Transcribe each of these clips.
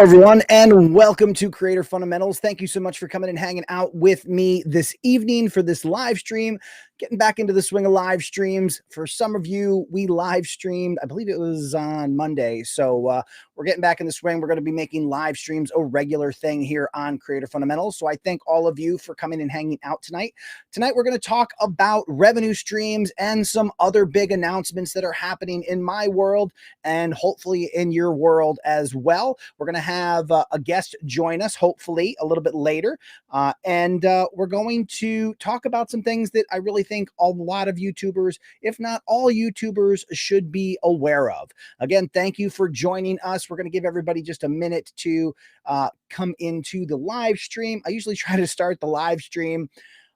everyone, and welcome to Creator Fundamentals. Thank you so much for coming and hanging out with me this evening for this live stream. Getting back into the swing of live streams. For some of you, we live streamed, I believe it was on Monday. So we're getting back in the swing. We're going to be making live streams a regular thing here on Creator Fundamentals. So I thank all of you for coming and hanging out tonight. Tonight, we're going to talk about revenue streams and some other big announcements that are happening in my world and hopefully in your world as well. We're going to have a guest join us, hopefully a little bit later. And we're going to talk about some things that I really think a lot of YouTubers, if not all YouTubers, should be aware of. Again, thank you for joining us. We're going to give everybody just a minute to come into the live stream. I usually try to start the live stream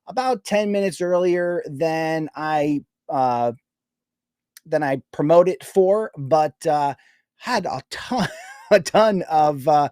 about 10 minutes earlier than I promote it for, but had a ton of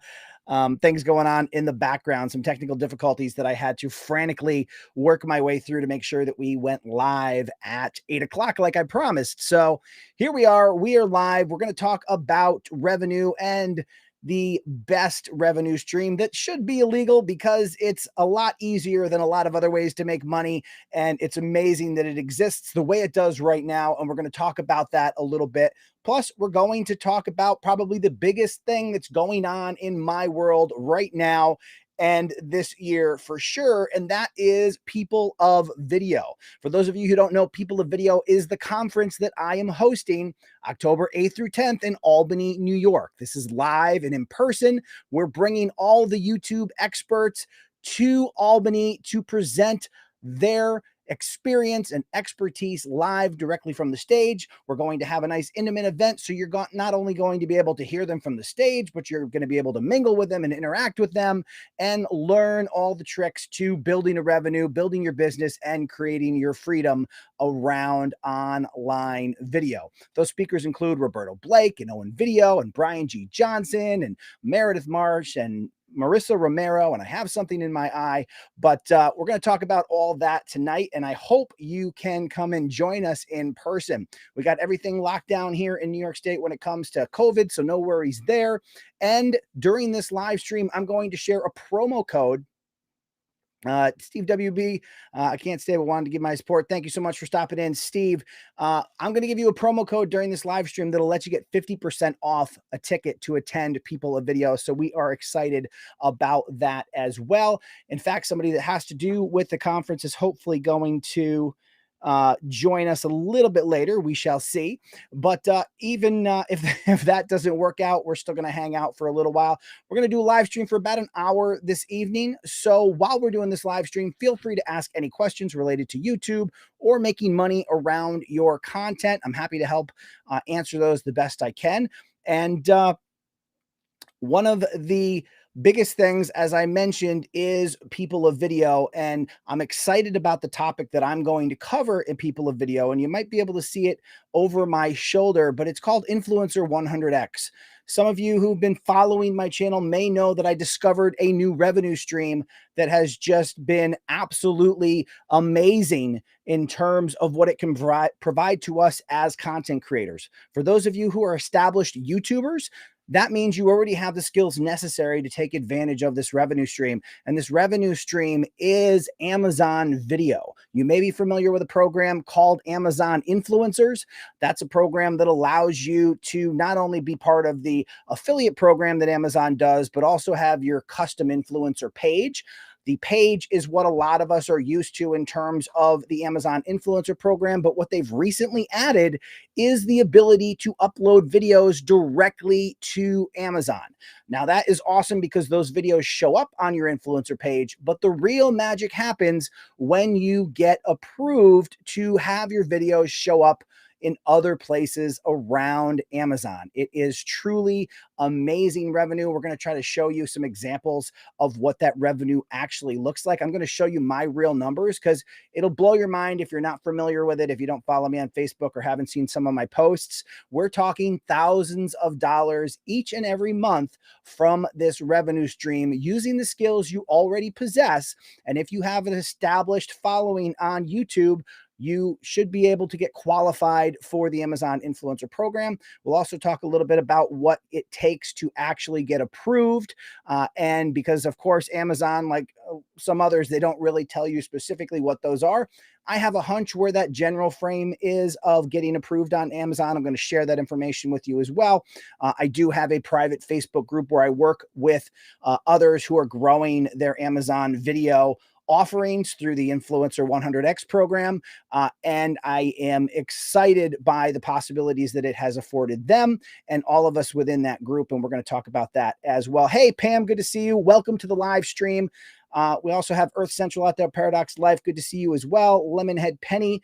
things going on in the background, some technical difficulties that I had to frantically work my way through to make sure that we went live at 8 o'clock like I promised. So here we are live. We're going to talk about revenue and the best revenue stream that should be illegal because it's a lot easier than a lot of other ways to make money. And it's amazing that it exists the way it does right now. And we're going to talk about that a little bit. Plus, we're going to talk about probably the biggest thing that's going on in my world right now and this year for sure, and that is People of Video. For those of you who don't know, People of Video is the conference that I am hosting October 8th through 10th in Albany, New York. This is live and in person. We're bringing all the YouTube experts to Albany to present their experience and expertise live directly from the stage. We're going to have a nice intimate event, so you're not only going to be able to hear them from the stage, but you're going to be able to mingle with them and interact with them and learn all the tricks to building a revenue, building your business, and creating your freedom around online video. Those speakers include Roberto Blake and Owen Video and Brian G. Johnson and Meredith Marsh and Marissa Romero, and I have something in my eye, but we're going to talk about all that tonight, and I hope you can come and join us in person. We got everything locked down here in New York State when it comes to COVID, so no worries there. And during this live stream, I'm going to share a promo code. Steve WB, I can't stay but wanted to give my support. Thank you so much for stopping in, Steve. I'm going to give you a promo code during this live stream that'll let you get 50% off a ticket to attend People of Video. So we are excited about that as well. In fact, somebody that has to do with the conference is hopefully going to join us a little bit later. We shall see. But even if that doesn't work out, we're still going to hang out for a little while. We're going to do a live stream for about an hour this evening. So while we're doing this live stream, feel free to ask any questions related to YouTube or making money around your content. I'm happy to help answer those the best I can. And one of the biggest things, as I mentioned, is People of Video, and I'm excited about the topic that I'm going to cover in People of Video, and you might be able to see it over my shoulder, but it's called Influencer 100X. Some of you who've been following my channel may know that I discovered a new revenue stream that has just been absolutely amazing in terms of what it can provide to us as content creators. For those of you who are established YouTubers, that means you already have the skills necessary to take advantage of this revenue stream. And this revenue stream is Amazon Video. You may be familiar with a program called Amazon Influencers. That's a program that allows you to not only be part of the affiliate program that Amazon does, but also have your custom influencer page. The page is what a lot of us are used to in terms of the Amazon influencer program, but what they've recently added is the ability to upload videos directly to Amazon. Now that is awesome because those videos show up on your influencer page, but the real magic happens when you get approved to have your videos show up in other places around Amazon. It is truly amazing revenue. We're going to try to show you some examples of what that revenue actually looks like. I'm going to show you my real numbers because it'll blow your mind if you're not familiar with it. If you don't follow me on Facebook or haven't seen some of my posts, we're talking thousands of dollars each and every month from this revenue stream using the skills you already possess. And if you have an established following on YouTube, you should be able to get qualified for the Amazon Influencer Program. We'll also talk a little bit about what it takes to actually get approved. And because, of course, Amazon, like some others, they don't really tell you specifically what those are. I have a hunch where that general frame is of getting approved on Amazon. I'm going to share that information with you as well. I do have a private Facebook group where I work with others who are growing their Amazon video offerings through the Influencer 100X program. And I am excited by the possibilities that it has afforded them and all of us within that group. And we're going to talk about that as well. Hey, Pam, good to see you. Welcome to the live stream. We also have Earth Central out there, Paradox Life. Good to see you as well. Lemonhead Penny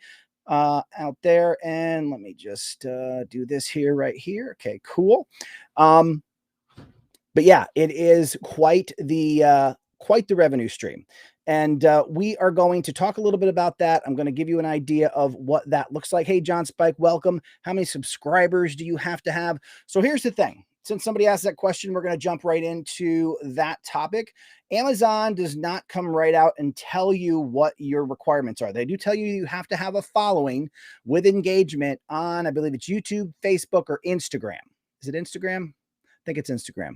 out there. And let me just do this here, right here. Okay, cool. But yeah, it is quite the revenue stream. And we are going to talk a little bit about that. I'm going to give you an idea of what that looks like. Hey, John Spike, welcome. How many subscribers do you have to have? So here's the thing. Since somebody asked that question, we're going to jump right into that topic. Amazon does not come right out and tell you what your requirements are. They do tell you you have to have a following with engagement on, I believe it's YouTube, Facebook, or Instagram. Is it Instagram? I think it's Instagram.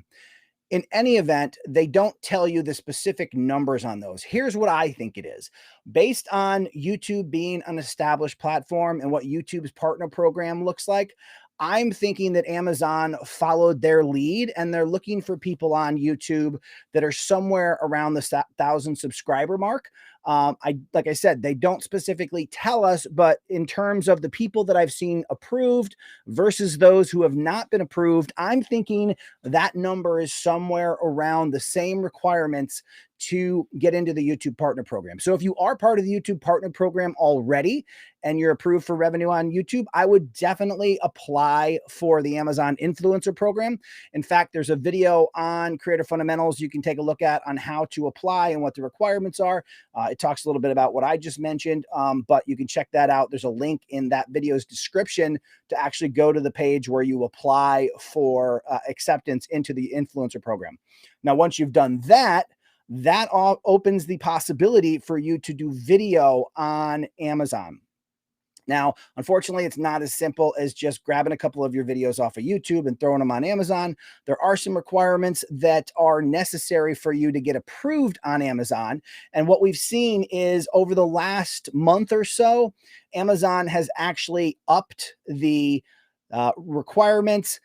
In any event, they don't tell you the specific numbers on those. Here's what I think it is. Based on YouTube being an established platform and what YouTube's partner program looks like, I'm thinking that Amazon followed their lead and they're looking for people on YouTube that are somewhere around the 1,000 subscriber mark. Like I said, they don't specifically tell us, but in terms of the people that I've seen approved versus those who have not been approved, I'm thinking that number is somewhere around the same requirements to get into the YouTube partner program. So if you are part of the YouTube partner program already and you're approved for revenue on YouTube, I would definitely apply for the Amazon Influencer Program. In fact, there's a video on Creator Fundamentals you can take a look at on how to apply and what the requirements are. It talks a little bit about what I just mentioned, but you can check that out. There's a link in that video's description to actually go to the page where you apply for acceptance into the Influencer Program. Now, once you've done that, that all opens the possibility for you to do video on Amazon. Now, unfortunately, it's not as simple as just grabbing a couple of your videos off of YouTube and throwing them on Amazon. There are some requirements that are necessary for you to get approved on Amazon. And what we've seen is over the last month or so, Amazon has actually upped the requirements.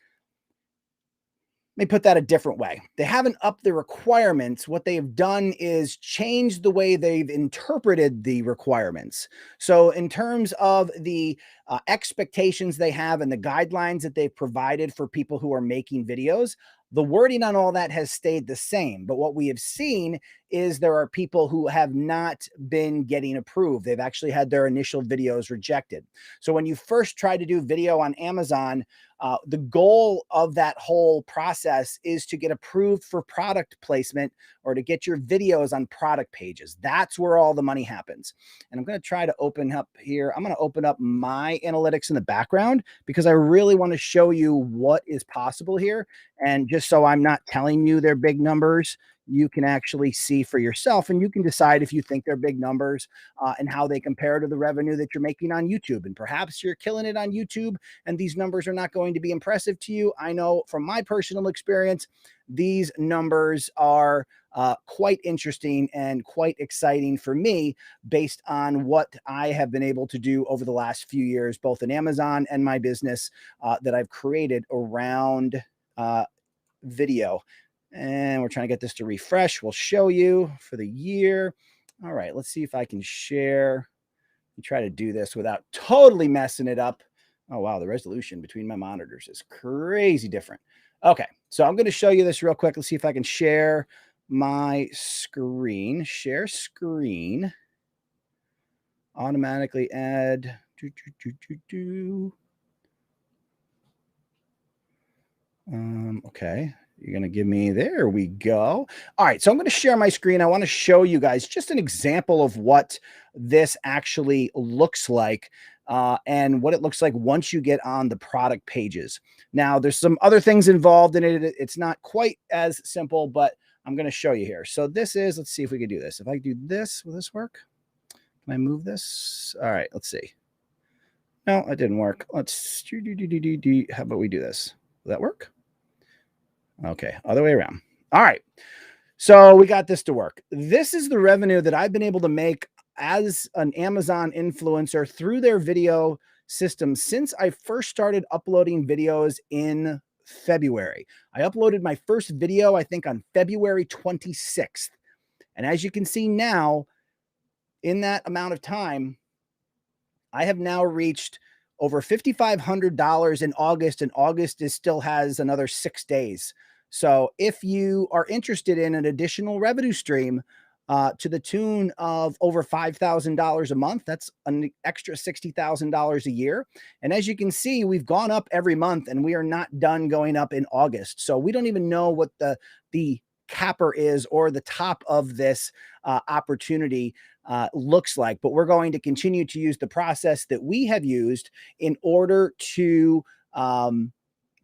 Let me put that a different way. They haven't upped the requirements. What they've done is changed the way they've interpreted the requirements. So in terms of the expectations they have and the guidelines that they've provided for people who are making videos, the wording on all that has stayed the same. But what we have seen is there are people who have not been getting approved. They've actually had their initial videos rejected. So when you first try to do video on Amazon, the goal of that whole process is to get approved for product placement or to get your videos on product pages. That's where all the money happens. And I'm going to try to open up here. I'm going to open up my analytics in the background because I really want to show you what is possible here. And just so I'm not telling you they're big numbers, you can actually see for yourself and you can decide if you think they're big numbers and how they compare to the revenue that you're making on YouTube. And perhaps you're killing it on YouTube and these numbers are not going to be impressive to you. I know from my personal experience, these numbers are quite interesting and quite exciting for me based on what I have been able to do over the last few years, both in Amazon and my business that I've created around video. And we're trying to get this to refresh. We'll show you for the year. All right, let's see if I can share. You try to do this without totally messing it up. Oh, wow, the resolution between my monitors is crazy different. Okay, so I'm going to show you this real quick. Let's see if I can share my screen. Share screen. Automatically add. Okay. You're going to give me, there we go. All right. So I'm going to share my screen. I want to show you guys just an example of what this actually looks like and what it looks like once you get on the product pages. Now, there's some other things involved in it. It's not quite as simple, but I'm going to show you here. So this is, let's see if we can do this. If I do this, will this work? Can I move this? All right, let's see. No, it didn't work. Let's how about we do this? Will that work? Okay, other way around. All right. So we got this to work. This is the revenue that I've been able to make as an Amazon influencer through their video system since I first started uploading videos in February. I uploaded my first video, I think, on February 26th. And as you can see now, in that amount of time, I have now reached over $5,500 in August, and August still has another 6 days. So if you are interested in an additional revenue stream to the tune of over $5,000 a month, that's an extra $60,000 a year. And as you can see, we've gone up every month, and we are not done going up in August. So we don't even know what the capper is or the top of this opportunity looks like, but we're going to continue to use the process that we have used in order to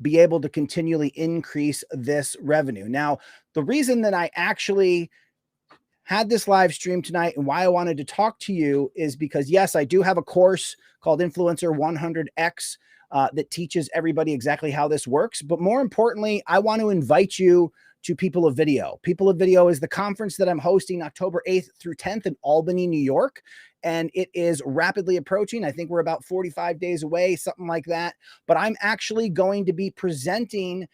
be able to continually increase this revenue. Now, the reason that I actually had this live stream tonight and why I wanted to talk to you is because, yes, I do have a course called Influencer 100X that teaches everybody exactly how this works. But more importantly, I want to invite you to People of Video. People of Video is the conference that I'm hosting October 8th through 10th in Albany, New York. And it is rapidly approaching. I think we're about 45 days away, something like that. But I'm actually going to be presenting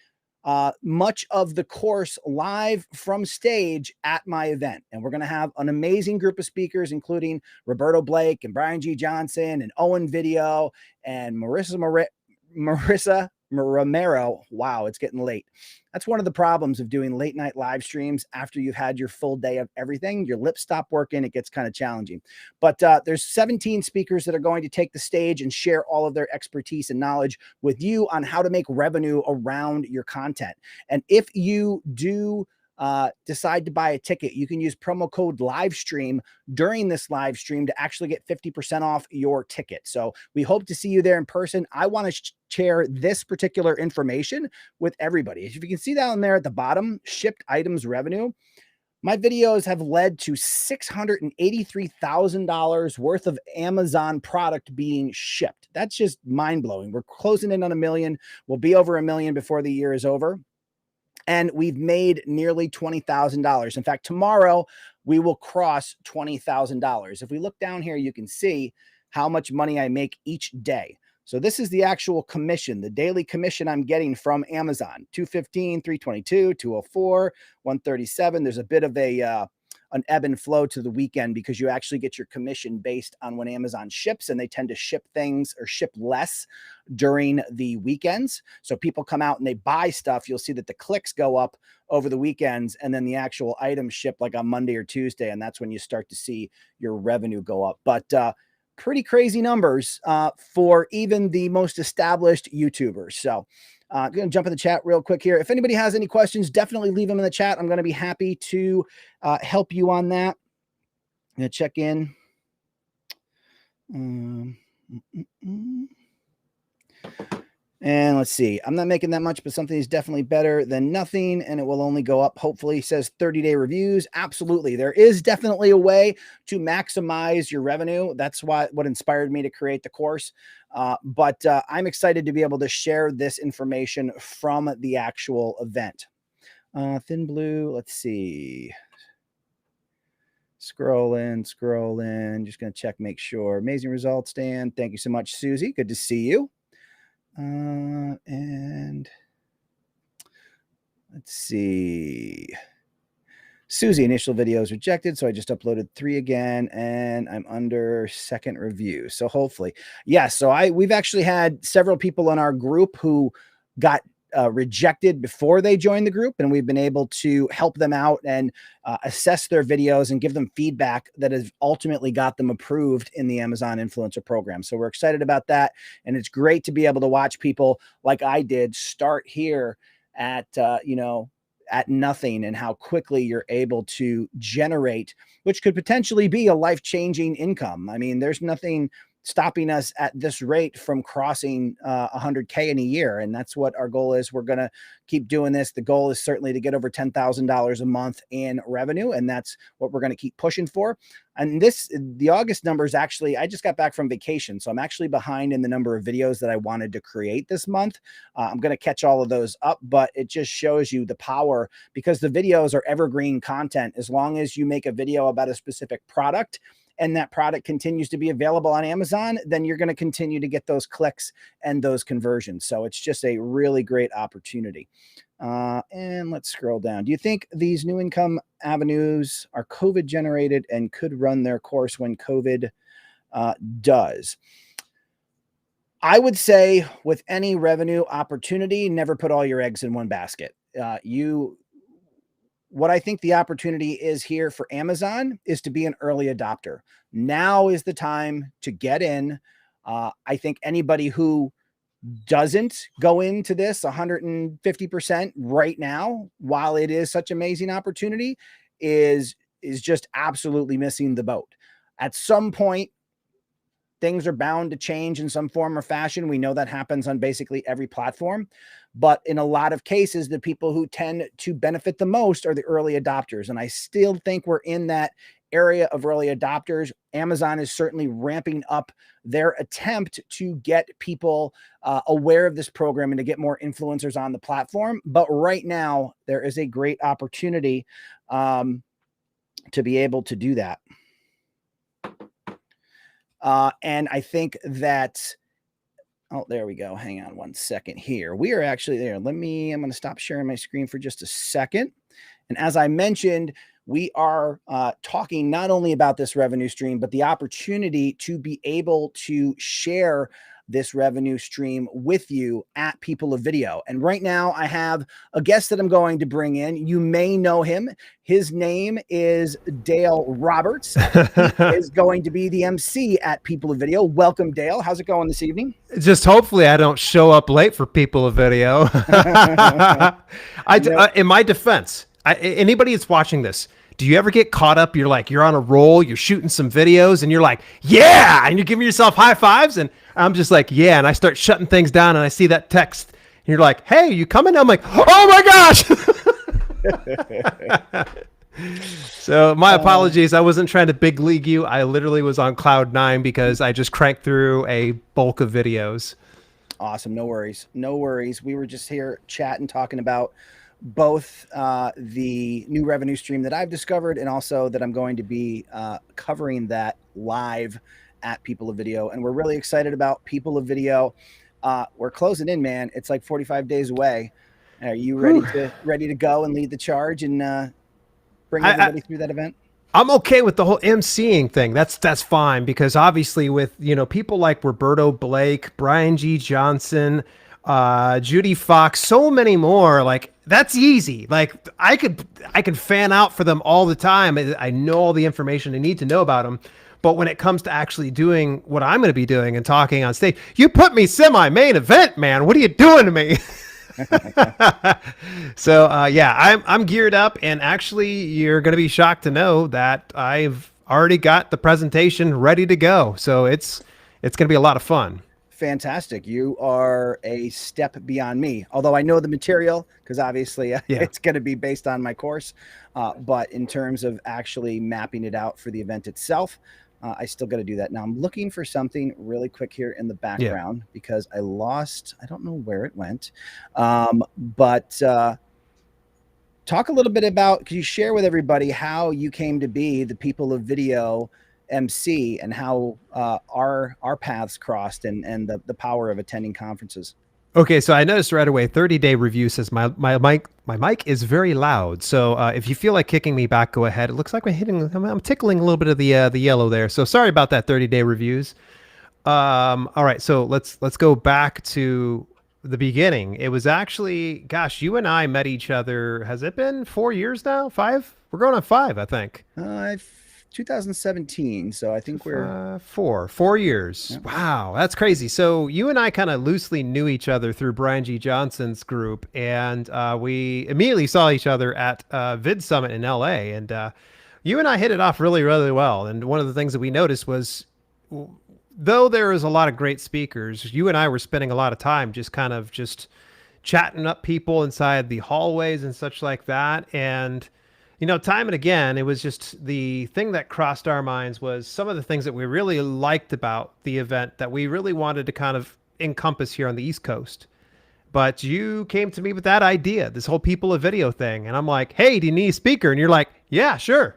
much of the course live from stage at my event. And we're going to have an amazing group of speakers, including Roberto Blake and Brian G. Johnson and Owen Video and Marissa Romero. Wow, it's getting late. That's one of the problems of doing late night live streams after you've had your full day of everything. Your lips stop working. It gets kind of challenging. But there's 17 speakers that are going to take the stage and share all of their expertise and knowledge with you on how to make revenue around your content. And if you do decide to buy a ticket, you can use promo code livestream during this live stream to actually get 50% off your ticket. So we hope to see you there in person. I want to share this particular information with everybody. If you can see down there at the bottom, shipped items revenue, my videos have led to $683,000 worth of Amazon product being shipped. That's just mind blowing. We're closing in on 1 million. We'll be over 1 million before the year is over. And we've made nearly $20,000. In fact, tomorrow we will cross $20,000. If we look down here, you can see how much money I make each day. So this is the actual commission, the daily commission I'm getting from Amazon. 215, 322, 204, 137. There's a bit of an ebb and flow to the weekend because you actually get your commission based on when Amazon ships, and they tend to ship things or ship less during the weekends. So people come out and they buy stuff. You'll see that the clicks go up over the weekends, and then the actual items ship like on Monday or Tuesday. And that's when you start to see your revenue go up. But pretty crazy numbers for even the most established YouTubers. So I'm going to jump in the chat real quick here. If anybody has any questions, definitely leave them in the chat. I'm going to be happy to help you on that. I'm going to check in. And let's see. I'm not making that much, but something is definitely better than nothing, and it will only go up. Hopefully, says 30-day reviews. Absolutely. There is definitely a way to maximize your revenue. That's what inspired me to create the course. But I'm excited to be able to share this information from the actual event. Thin Blue, let's see. Scrolling. Just going to check, make sure. Amazing results, Dan. Thank you so much, Susie. Good to see you. And let's see. Susie, initial video is rejected, so I just uploaded 3 again, and I'm under second review. So hopefully, yes. So we've actually had several people in our group who got rejected before they joined the group, and we've been able to help them out and assess their videos and give them feedback that has ultimately got them approved in the Amazon Influencer Program. So we're excited about that, and it's great to be able to watch people like I did start here at at nothing, and how quickly you're able to generate, which could potentially be a life-changing income. I mean, there's nothing stopping us at this rate from crossing 100K in a year. And that's what our goal is. We're going to keep doing this. The goal is certainly to get over $10,000 a month in revenue. And that's what we're going to keep pushing for. And the August numbers, actually, I just got back from vacation. So I'm actually behind in the number of videos that I wanted to create this month. I'm going to catch all of those up, but it just shows you the power, because the videos are evergreen content. As long as you make a video about a specific product and that product continues to be available on Amazon, then you're going to continue to get those clicks and those conversions. So it's just a really great opportunity. And let's scroll down. Do you think these new income avenues are COVID generated and could run their course when COVID does? I would say with any revenue opportunity, never put all your eggs in one basket. What I think the opportunity is here for Amazon is to be an early adopter. Now is the time to get in. I think anybody who doesn't go into this 150% right now, while it is such amazing opportunity, is just absolutely missing the boat. At some point, things are bound to change in some form or fashion. We know that happens on basically every platform. But in a lot of cases, the people who tend to benefit the most are the early adopters. And I still think we're in that area of early adopters. Amazon is certainly ramping up their attempt to get people aware of this program and to get more influencers on the platform. But right now, there is a great opportunity to be able to do that. And I think that, oh, there we go. Hang on one second here. We are actually there. I'm going to stop sharing my screen for just a second. And as I mentioned, we are talking not only about this revenue stream, but the opportunity to be able to share this revenue stream with you at People of Video. And right now I have a guest that I'm going to bring in. You may know him. His name is Dale Roberts. He is going to be the MC at People of Video. Welcome, Dale. How's it going this evening? Just hopefully I don't show up late for People of Video. In my defense, anybody that's watching this, do you ever get caught up? You're on a roll, you're shooting some videos and you're like, yeah, and you're giving yourself high fives. And I'm just like, yeah. And I start shutting things down and I see that text and you're like, hey, you coming? I'm like, oh my gosh. So my apologies. I wasn't trying to big league you. I literally was on cloud 9 because I just cranked through a bulk of videos. Awesome. No worries. No worries. We were just here chatting, talking about both the new revenue stream that I've discovered and also that I'm going to be covering that live at People of Video. And we're really excited about People of Video. We're closing in, man. It's like 45 days away. Are you ready to go and lead the charge and bring everybody through that event? I'm okay with the whole MCing thing. That's fine, because obviously with, people like Roberto Blake, Brian G. Johnson, Judy Fox, so many more, like that's easy. Like I could fan out for them all the time. I know all the information I need to know about them. But when it comes to actually doing what I'm going to be doing and talking on stage, you put me semi-main event, man. What are you doing to me? So yeah, I'm geared up, and actually you're going to be shocked to know that I've already got the presentation ready to go. So it's going to be a lot of fun. Fantastic. You are a step beyond me, although I know the material because obviously it's going to be based on my course. But in terms of actually mapping it out for the event itself, I still got to do that. Now I'm looking for something really quick here in the background because I don't know where it went. But talk a little bit about, could you share with everybody how you came to be the People of Video MC and how our paths crossed and the power of attending conferences? Okay, so I noticed right away, 30-day review says my mic is very loud. So if you feel like kicking me back, go ahead. It looks like I'm tickling a little bit of the yellow there. So sorry about that. 30-day reviews. All right, so let's go back to the beginning. It was actually, gosh, you and I met each other. Has it been 4 years now? 5? We're going on 5, I think. 2017, so I think we're 4 years. Yep. Wow, that's crazy. So you and I kind of loosely knew each other through Brian G. Johnson's group, and we immediately saw each other at Vid Summit in LA, and you and I hit it off really, really well. And one of the things that we noticed was though there is a lot of great speakers, you and I were spending a lot of time just kind of just chatting up people inside the hallways and such like that. And, time and again, it was just the thing that crossed our minds was some of the things that we really liked about the event that we really wanted to kind of encompass here on the East Coast. But you came to me with that idea, this whole people of video thing. And I'm like, hey, do you need a speaker? And you're like, yeah, sure.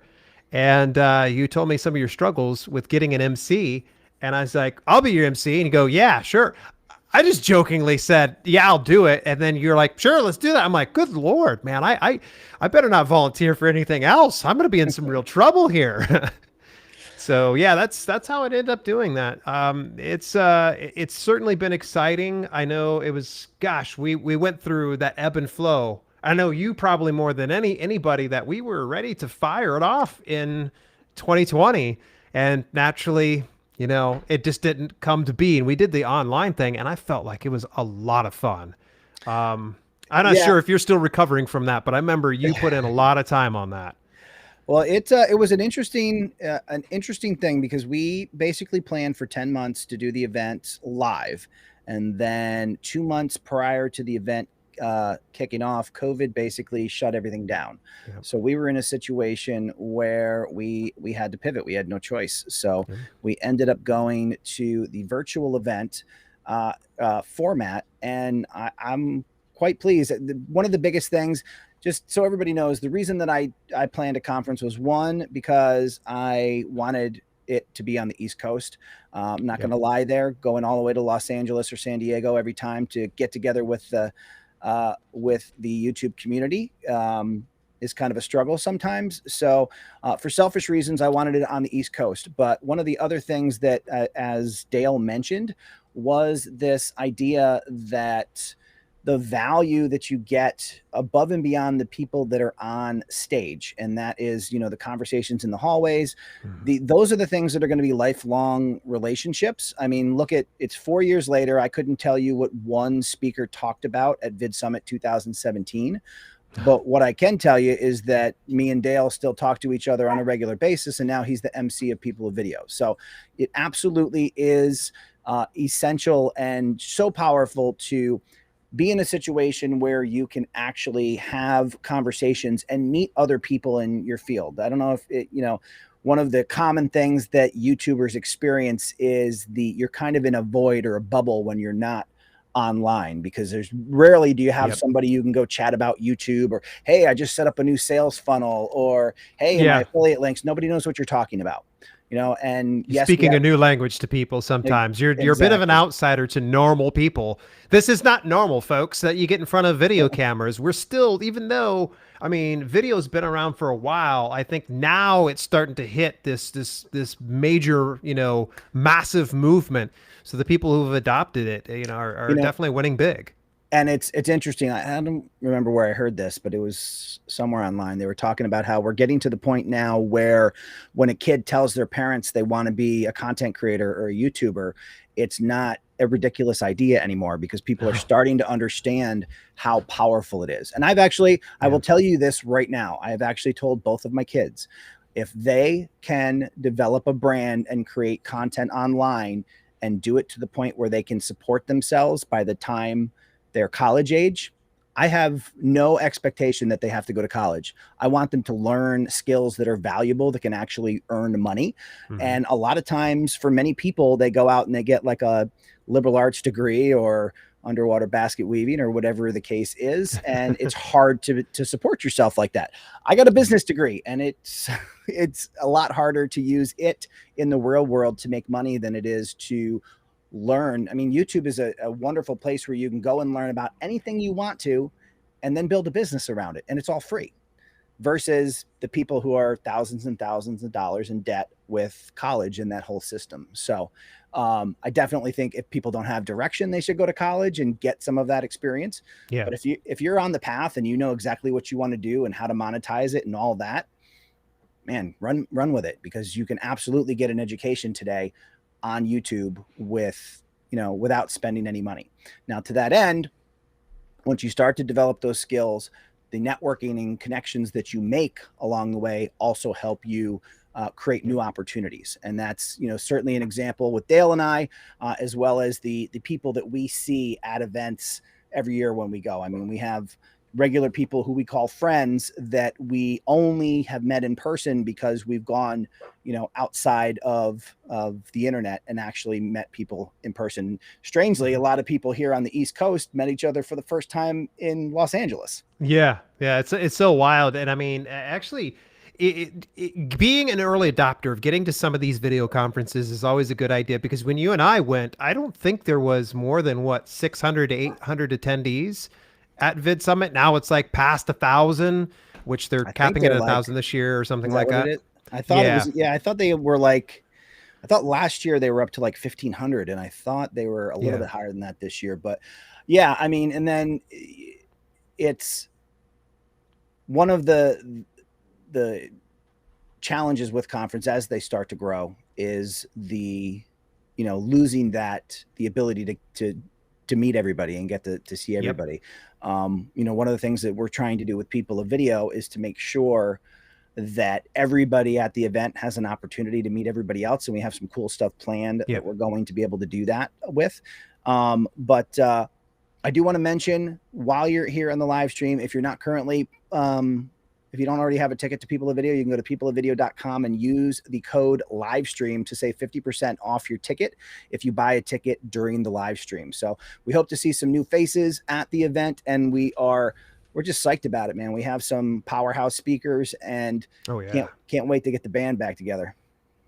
And you told me some of your struggles with getting an MC. And I was like, I'll be your MC. And you go, yeah, sure. I just jokingly said, yeah, I'll do it. And then you're like, sure, let's do that. I'm like, good Lord, man, I better not volunteer for anything else. I'm going to be in some real trouble here. So yeah, that's how it ended up doing that. It's certainly been exciting. I know it was, gosh, we went through that ebb and flow. I know you probably more than anybody that we were ready to fire it off in 2020, and naturally, it just didn't come to be. And we did the online thing, and I felt like it was a lot of fun. I'm not Yeah. sure if you're still recovering from that, but I remember you put in a lot of time on that. Well, it was an interesting thing because we basically planned for 10 months to do the event live, and then 2 months prior to the event kicking off, COVID basically shut everything down. Yep. So we were in a situation where we had to pivot. We had no choice. So Yep. we ended up going to the virtual event format, and I'm quite pleased. One of the biggest things, just so everybody knows, the reason that I planned a conference was, one, because I wanted it to be on the East Coast. I'm not Yep. going to lie, there, going all the way to Los Angeles or San Diego every time to get together with the YouTube community is kind of a struggle sometimes. So for selfish reasons, I wanted it on the East Coast. But one of the other things that, as Dale mentioned, was this idea that the value that you get above and beyond the people that are on stage, and that is, the conversations in the hallways, those are the things that are going to be lifelong relationships. I mean, look at, it's 4 years later. I couldn't tell you what one speaker talked about at Vid Summit 2017. But what I can tell you is that me and Dale still talk to each other on a regular basis, and now he's the MC of People of Video. So it absolutely is essential and so powerful to be in a situation where you can actually have conversations and meet other people in your field. I don't know if one of the common things that YouTubers experience is you're kind of in a void or a bubble when you're not online, because there's rarely do you have Yep. somebody you can go chat about YouTube, or, hey, I just set up a new sales funnel, or, hey, in my Yeah. affiliate links. Nobody knows what you're talking about, and You're yes, we speaking have, a new language to people sometimes. You're a bit of an exactly. outsider to normal people. This is not normal, folks, that you get in front of video cameras. We're still, even though, I mean, video's been around for a while, I think now it's starting to hit this major, massive movement. So the people who've adopted it, are you know definitely winning big. and it's interesting. I don't remember where I heard this, but it was somewhere online. They were talking about how we're getting to the point now where when a kid tells their parents they want to be a content creator or a YouTuber, it's not a ridiculous idea anymore, because people are starting to understand how powerful it is. And I Yeah. will tell you this right now. I have actually told both of my kids, if they can develop a brand and create content online and do it to the point where they can support themselves by the time they're college age, I have no expectation that they have to go to college. I want them to learn skills that are valuable, that can actually earn money. Mhm. And a lot of times, for many people, they go out and they get like a liberal arts degree or underwater basket weaving or whatever the case is, and it's hard to support yourself like that. I got a business degree, and it's it's a lot harder to use it in the real world to make money than it is to learn. I mean, YouTube is a wonderful place where you can go and learn about anything you want to, and then build a business around it, and it's all free. Versus the people who are thousands and thousands of dollars in debt with college and that whole system. So I definitely think if people don't have direction, they should go to college and get some of that experience. Yeah. But if you're on the path and you know exactly what you want to do and how to monetize it and all that, man, run with it, because you can absolutely get an education today on YouTube without spending any money. Now, to that end, once you start to develop those skills, the networking and connections that you make along the way also help you create new opportunities. And that's, you know, certainly an example with Dale and I, as well as the people that we see at events every year when we go. I mean, we have regular people who we call friends that we only have met in person because we've gone, you know, outside of the internet and actually met people in person. Strangely, a lot of people here on the East Coast met each other for the first time in Los Angeles. Yeah, yeah, it's so wild, and I mean, actually, being an early adopter of getting to some of these video conferences is always a good idea because when you and I went, I don't think there was more than what 600 to 800 attendees at Vid Summit. Now it's like past 1,000, which they're I think capping it they're at like, 1,000 this year or something is that like what it that. is? I thought it Yeah, was, yeah, I thought they were like, I thought last year they were up to like 1,500, and I thought they were a little yeah, bit higher than that this year. But yeah, I mean, and then it's one of the challenges with conference as they start to grow is the, you know, losing that the ability to meet everybody and get to see yep, everybody. You know, one of the things that we're trying to do with People of Video is to make sure that everybody at the event has an opportunity to meet everybody else, and we have some cool stuff planned that yep. we're going to be able to do that with. But I do want to mention while you're here on the live stream, if you're not currently, if you don't already have a ticket to People of Video, you can go to peopleofvideo.com and use the code livestream to save 50% off your ticket if you buy a ticket during the live stream. So we hope to see some new faces at the event, and we're just psyched about it, man. We have some powerhouse speakers, and Oh yeah. can't wait to get the band back together.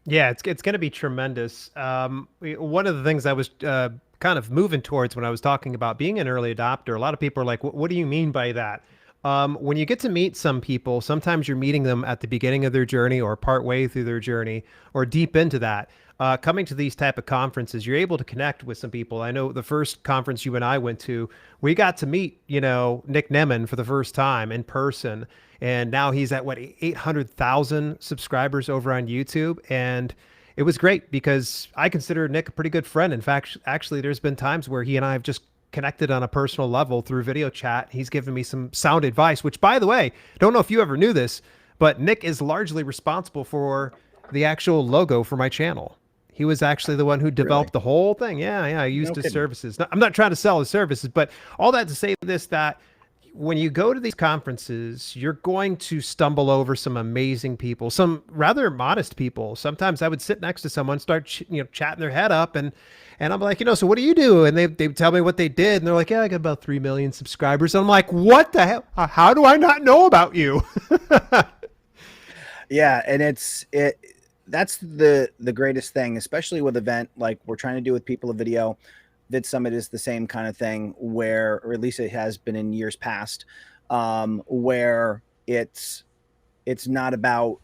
Yeah, it's going to be tremendous. One of the things I was kind of moving towards when I was talking about being an early adopter, a lot of people are like, "What do you mean by that?" When you get to meet some people, sometimes you're meeting them at the beginning of their journey or part way through their journey or deep into that. Coming to these type of conferences, you're able to connect with some people. I know the first conference you and I went to, we got to meet, you know, Nick Nemeth for the first time in person. And now he's at what, 800,000 subscribers over on YouTube. And it was great because I consider Nick a pretty good friend. In fact, actually, there's been times where he and I have just connected on a personal level through video chat. He's given me some sound advice, which, by the way, don't know if you ever knew this, but Nick is largely responsible for the actual logo for my channel. He was actually the one who Really? developed the whole thing. Yeah, yeah. I used No his kidding. services. I'm not trying to sell his services, but all that to say this, that when you go to these conferences, you're going to stumble over some amazing people, some rather modest people. Sometimes I would sit next to someone, start chatting their head up, and I'm like, so what do you do? And they tell me what they did, and they're like, yeah, I got about 3 million subscribers. And I'm like, what the hell? How do I not know about you? Yeah, and that's the greatest thing, especially with event like we're trying to do with People of Video. Vid Summit is the same kind of thing where, or at least it has been in years past, where it's not about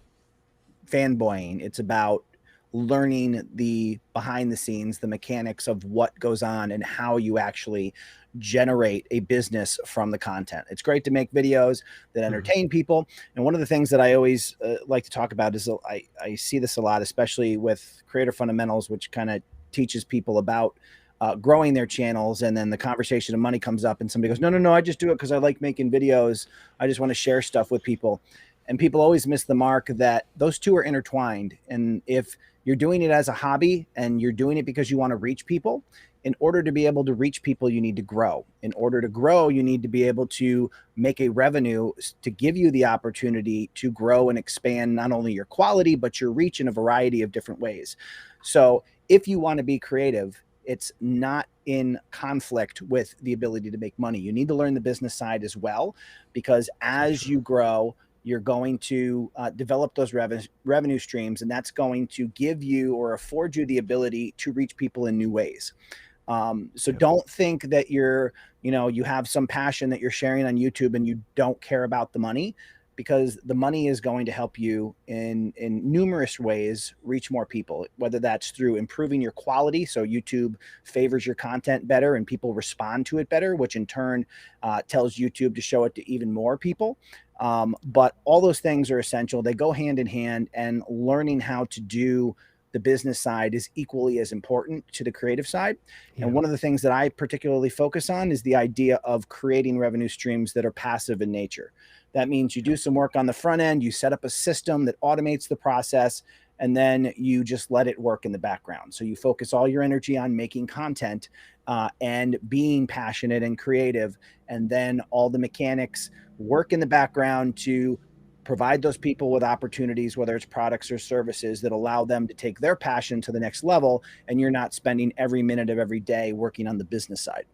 fanboying. It's about learning the behind the scenes, the mechanics of what goes on and how you actually generate a business from the content. It's great to make videos that entertain people. And one of the things that I always like to talk about is I see this a lot, especially with Creator Fundamentals, which kind of teaches people about growing their channels. And then the conversation of money comes up and somebody goes, no, I just do it because I like making videos. I just want to share stuff with people. And people always miss the mark that those two are intertwined. And if you're doing it as a hobby and you're doing it because you want to reach people, in order to be able to reach people, you need to grow. In order to grow, you need to be able to make a revenue to give you the opportunity to grow and expand not only your quality, but your reach in a variety of different ways. So if you want to be creative, it's not in conflict with the ability to make money. You need to learn the business side as well, because as you grow, you're going to develop those revenue streams, and that's going to give you or afford you the ability to reach people in new ways. So don't think that you have some passion that you're sharing on YouTube and you don't care about the money, because the money is going to help you in numerous ways reach more people, whether that's through improving your quality. So YouTube favors your content better and people respond to it better, which in turn tells YouTube to show it to even more people. But all those things are essential. They go hand in hand, and learning how to do the business side is equally as important to the creative side. Yeah. And one of the things that I particularly focus on is the idea of creating revenue streams that are passive in nature. That means you do some work on the front end, you set up a system that automates the process, and then you just let it work in the background. So you focus all your energy on making content and being passionate and creative, and then all the mechanics work in the background to provide those people with opportunities, whether it's products or services that allow them to take their passion to the next level, and you're not spending every minute of every day working on the business side.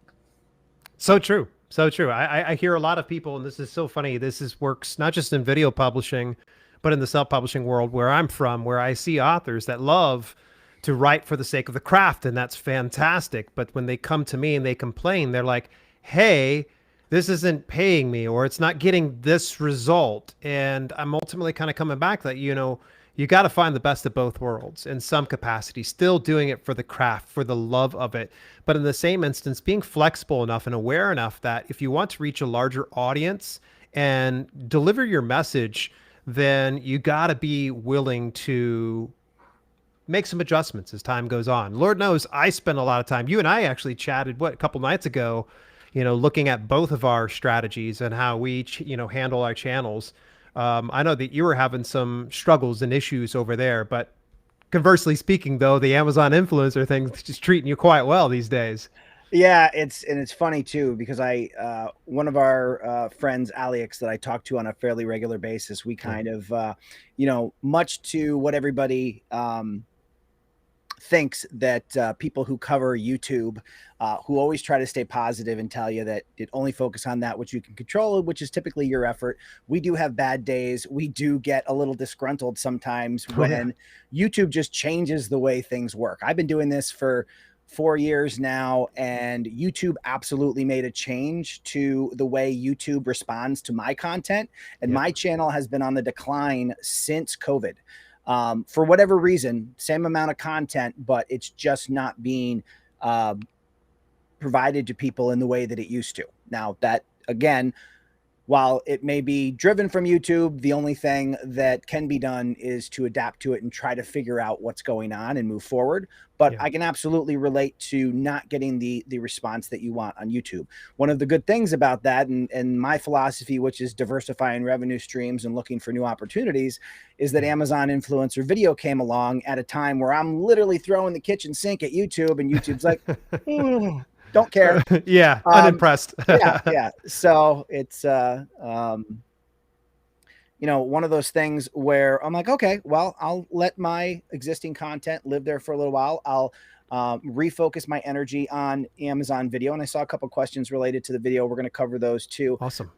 So true. So true. I hear a lot of people, and this is so funny. Works not just in video publishing, but in the self-publishing world where I'm from, where I see authors that love to write for the sake of the craft, and that's fantastic. But when they come to me and they complain, they're like, hey, this isn't paying me, or it's not getting this result. And I'm ultimately kind of coming back that, you got to find the best of both worlds in some capacity, still doing it for the craft, for the love of it. But in the same instance, being flexible enough and aware enough that if you want to reach a larger audience and deliver your message, then you got to be willing to make some adjustments as time goes on. Lord knows I spend a lot of time. You and I actually chatted, a couple nights ago, looking at both of our strategies and how we each, handle our channels. I know that you were having some struggles and issues over there, but conversely speaking, though, the Amazon influencer thing is just treating you quite well these days. Yeah, it's funny too, because one of our friends, Alex, that I talk to on a fairly regular basis, we kind of much to what everybody thinks that people who cover YouTube, who always try to stay positive and tell you that it only focus on that which you can control, which is typically your effort. We do have bad days. We do get a little disgruntled sometimes when YouTube just changes the way things work. I've been doing this for 4 years now, and YouTube absolutely made a change to the way YouTube responds to my content. And my channel has been on the decline since COVID. For whatever reason, same amount of content, but it's just not being provided to people in the way that it used to. Now, that again, while it may be driven from YouTube, the only thing that can be done is to adapt to it and try to figure out what's going on and move forward. But I can absolutely relate to not getting the response that you want on YouTube. One of the good things about that, and my philosophy, which is diversifying revenue streams and looking for new opportunities, is that Amazon Influencer Video came along at a time where I'm literally throwing the kitchen sink at YouTube, and YouTube's like, don't care. Unimpressed. Yeah. So it's one of those things where I'm like, okay, well, I'll let my existing content live there for a little while. I'll refocus my energy on Amazon Video. And I saw a couple questions related to the video. We're going to cover those too. Awesome.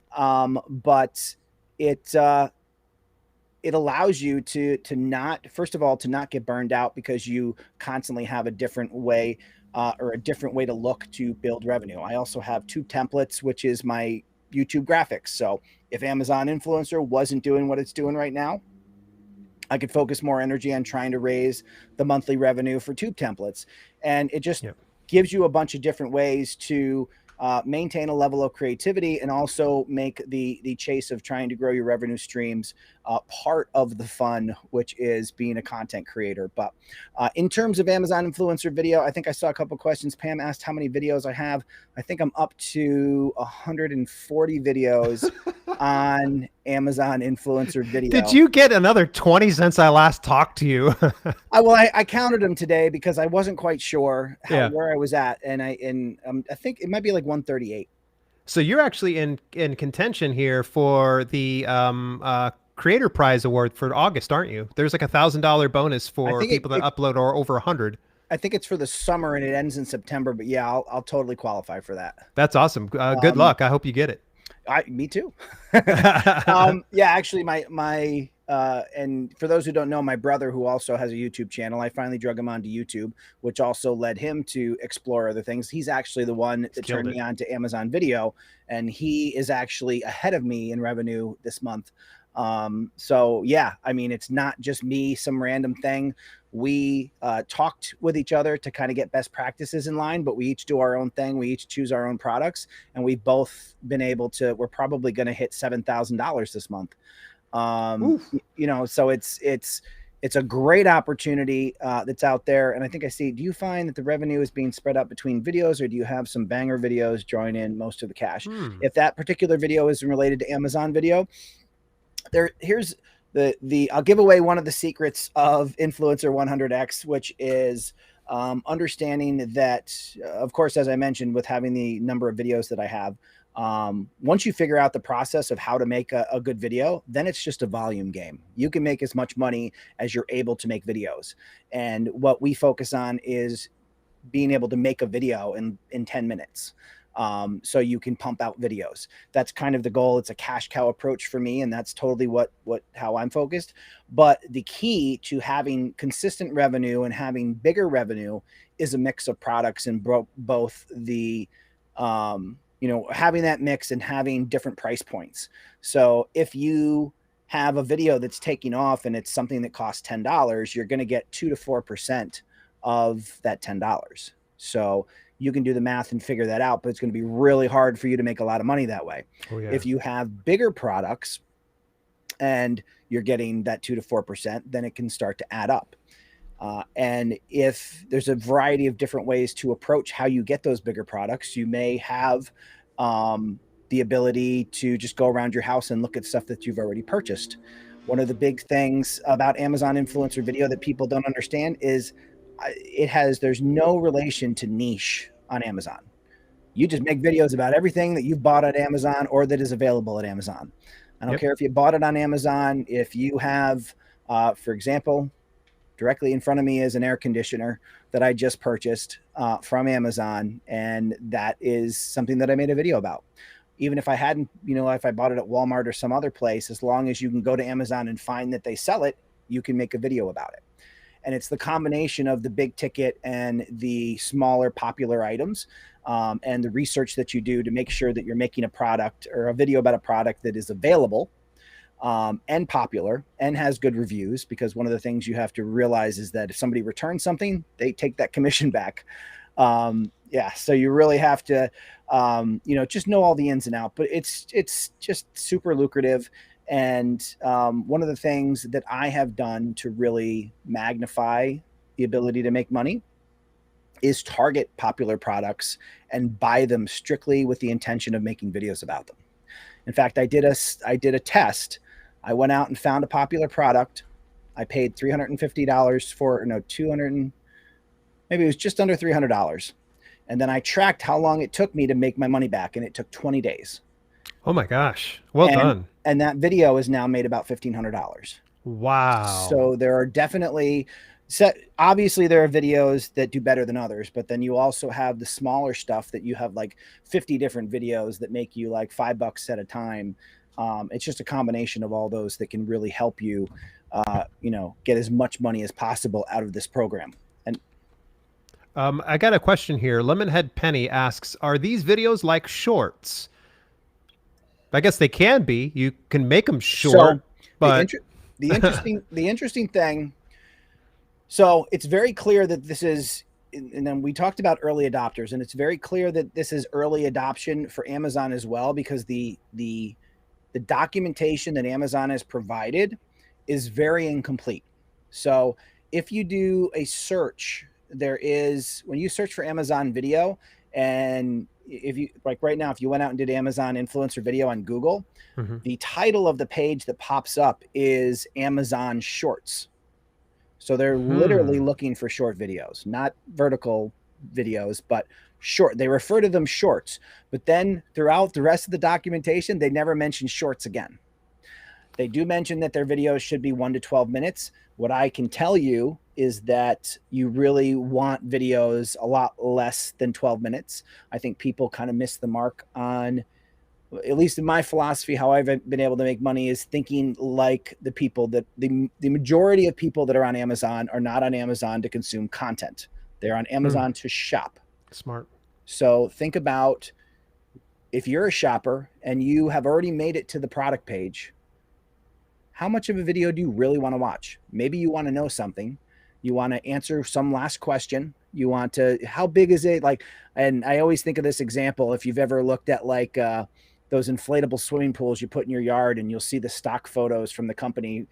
But it allows you to not, first of all, to not get burned out, because you constantly have a different way or a different way to look to build revenue. I also have Tube Templates, which is my YouTube graphics. So if Amazon Influencer wasn't doing what it's doing right now, I could focus more energy on trying to raise the monthly revenue for Tube Templates. And it just gives you a bunch of different ways to maintain a level of creativity and also make the chase of trying to grow your revenue streams part of the fun, which is being a content creator. But in terms of Amazon Influencer Video, I think I saw a couple questions. Pam asked how many videos I have. I think I'm up to 140 videos on Amazon Influencer Video. Did you get another 20 since I last talked to you? I counted them today because I wasn't quite sure where I was at, and I think it might be like 138. So you're actually in contention here for the Creator Prize Award for August, aren't you? There's like $1,000 bonus for people that upload or over 100. I think it's for the summer and it ends in September, but yeah, I'll totally qualify for that. That's awesome. Good luck. I hope you get it. Me too. Actually my and for those who don't know, my brother, who also has a YouTube channel, I finally drug him onto YouTube, which also led him to explore other things. He's actually the one that turned me on to Amazon Video, and he is actually ahead of me in revenue this month. So yeah, I mean, it's not just me, some random thing. We talked with each other to kind of get best practices in line, but we each do our own thing. We each choose our own products, and we've both been able to, we're probably going to hit $7,000 this month. So it's it's a great opportunity that's out there. And I think I see, do you find that the revenue is being spread out between videos, or do you have some banger videos join in most of the cash? If that particular video is related to Amazon Video, here's the I'll give away one of the secrets of Influencer 100X, which is understanding that, of course, as I mentioned, with having the number of videos that I have, once you figure out the process of how to make a good video, then it's just a volume game. You can make as much money as you're able to make videos. And what we focus on is being able to make a video in 10 minutes. So you can pump out videos. That's kind of the goal. It's a cash cow approach for me, and that's totally how I'm focused. But the key to having consistent revenue and having bigger revenue is a mix of products, and both the having that mix and having different price points. So if you have a video that's taking off and it's something that costs $10, you're going to get 2 to 4% of that $10. So you can do the math and figure that out, but it's going to be really hard for you to make a lot of money that way. Oh, yeah. If you have bigger products and you're getting that 2 to 4%, then it can start to add up. And if there's a variety of different ways to approach how you get those bigger products, you may have the ability to just go around your house and look at stuff that you've already purchased. One of the big things about Amazon Influencer Video that people don't understand is there's no relation to niche on Amazon. You just make videos about everything that you've bought at Amazon or that is available at Amazon. I don't care if you bought it on Amazon. If you have, for example, directly in front of me is an air conditioner that I just purchased from Amazon. And that is something that I made a video about. Even if I hadn't, if I bought it at Walmart or some other place, as long as you can go to Amazon and find that they sell it, you can make a video about it. And it's the combination of the big ticket and the smaller popular items, and the research that you do to make sure that you're making a product or a video about a product that is available and popular and has good reviews. Because one of the things you have to realize is that if somebody returns something, they take that commission back. So you really have to, just know all the ins and outs, but it's just super lucrative. And one of the things that I have done to really magnify the ability to make money is target popular products and buy them strictly with the intention of making videos about them. In fact, I did a test. I went out and found a popular product. I paid $350 for, no, 200, maybe it was just under $300. And then I tracked how long it took me to make my money back, and it took 20 days. Oh my gosh. Well done. And that video is now made about $1,500. Wow. So there are definitely obviously there are videos that do better than others, but then you also have the smaller stuff that you have like 50 different videos that make you like $5 at a time. It's just a combination of all those that can really help you, get as much money as possible out of this program. And I got a question here. Lemonhead Penny asks, are these videos like shorts? I guess they can be. You can make them short, but the interesting thing. So it's very clear that this is, and then we talked about early adopters, and it's very clear that this is early adoption for Amazon as well, because the documentation that Amazon has provided is very incomplete. So if you do a search, when you search for Amazon Video, and if you, like right now, if you went out and did Amazon Influencer Video on Google, the title of the page that pops up is Amazon Shorts. So they're literally looking for short videos, not vertical videos, but short. They refer to them shorts, but then throughout the rest of the documentation, they never mention shorts again. They do mention that their videos should be 1 to 12 minutes. What I can tell you is that you really want videos a lot less than 12 minutes. I think people kind of miss the mark on, at least in my philosophy, how I've been able to make money is thinking like the people that the majority of people that are on Amazon are not on Amazon to consume content. They're on Amazon to shop. Smart. So think about, if you're a shopper and you have already made it to the product page, how much of a video do you really want to watch? Maybe you want to know something. You want to answer some last question. You want to, how big is it? Like, and I always think of this example. If you've ever looked at like, those inflatable swimming pools you put in your yard, and you'll see the stock photos from the company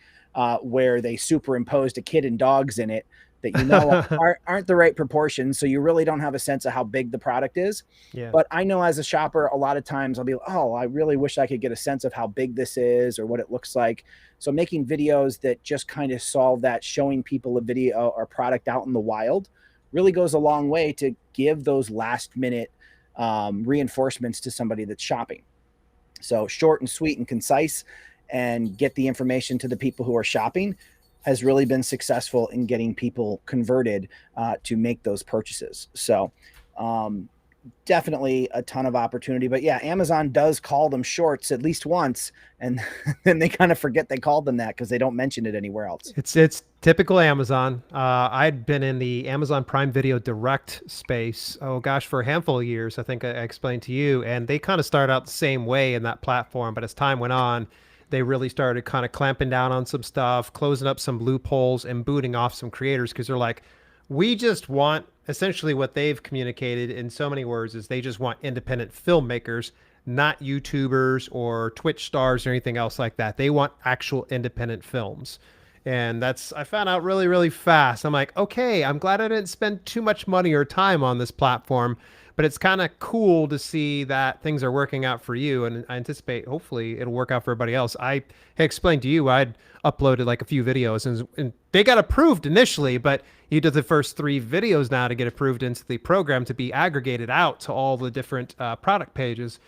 where they superimposed a kid and dogs in it that aren't the right proportions. So you really don't have a sense of how big the product is. Yeah. But I know as a shopper, a lot of times I'll be, oh, I really wish I could get a sense of how big this is or what it looks like. So making videos that just kind of solve that, showing people a video or product out in the wild, really goes a long way to give those last minute reinforcements to somebody that's shopping. So short and sweet and concise, and get the information to the people who are shopping, has really been successful in getting people converted to make those purchases. So definitely a ton of opportunity. But yeah, Amazon does call them shorts at least once, and then they kind of forget they called them that because they don't mention it anywhere else. It's typical Amazon. I'd been in the Amazon Prime Video Direct space, oh gosh, for a handful of years. I think I explained to you, and they kind of started out the same way in that platform, but as time went on, they really started kind of clamping down on some stuff, closing up some loopholes, and booting off some creators because they're like, we just want, essentially what they've communicated in so many words is they just want independent filmmakers, not YouTubers or Twitch stars or anything else like that. They want actual independent films. And that's, I found out really, really fast. I'm like, okay, I'm glad I didn't spend too much money or time on this platform, but it's kind of cool to see that things are working out for you. And I anticipate, hopefully, it'll work out for everybody else. I explained to you, I'd uploaded like a few videos and they got approved initially, but you did the first 3 videos now to get approved into the program to be aggregated out to all the different product pages.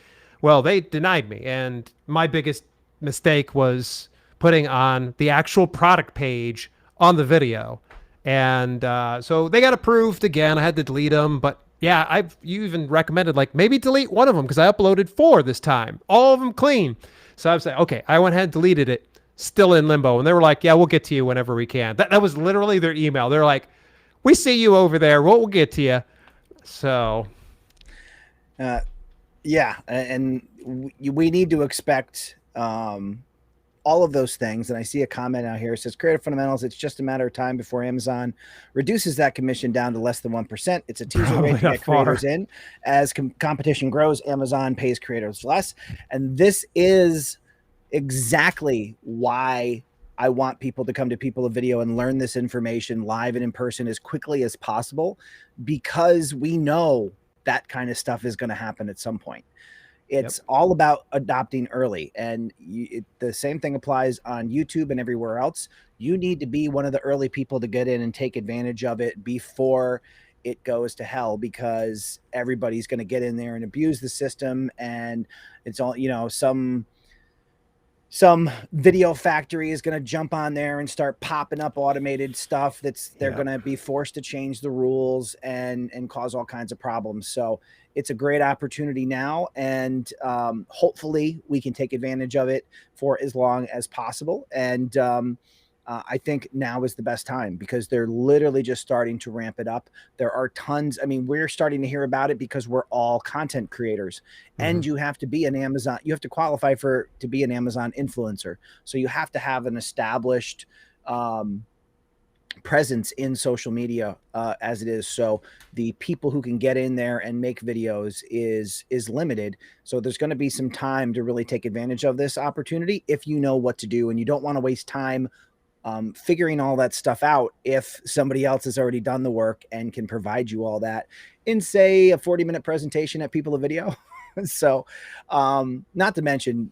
Well, they denied me. And my biggest mistake was putting on the actual product page on the video. And so they got approved again. I had to delete them. But yeah, you even recommended like maybe delete one of them because I uploaded 4 this time. All of them clean. So I was like, okay, I went ahead and deleted it. Still in limbo. And they were like, yeah, we'll get to you whenever we can. That was literally their email. They're like, we see you over there. We'll get to you. So. Yeah. And we need to expect all of those things. And I see a comment out here. It says Creative Fundamentals, it's just a matter of time before Amazon reduces that commission down to less than 1%. It's a teaser way to get creators in. As competition grows, Amazon pays creators less. And this is exactly why I want people to come to People of Video and learn this information live and in person as quickly as possible, because we know that kind of stuff is going to happen at some point. It's all about adopting early. And the same thing applies on YouTube and everywhere else. You need to be one of the early people to get in and take advantage of it before it goes to hell, because everybody's going to get in there and abuse the system. And it's all, some video factory is going to jump on there and start popping up automated stuff they're going to be forced to change the rules and cause all kinds of problems. So it's a great opportunity now, and hopefully we can take advantage of it for as long as possible. And I think now is the best time because they're literally just starting to ramp it up. There are tons. I mean, we're starting to hear about it because we're all content creators, and you have to be an Amazon. You have to qualify to be an Amazon influencer. So you have to have an established presence in social media as it is. So the people who can get in there and make videos is limited. So there's going to be some time to really take advantage of this opportunity if you know what to do, and you don't want to waste time figuring all that stuff out if somebody else has already done the work and can provide you all that in, say, a 40-minute presentation at People of Video. So not to mention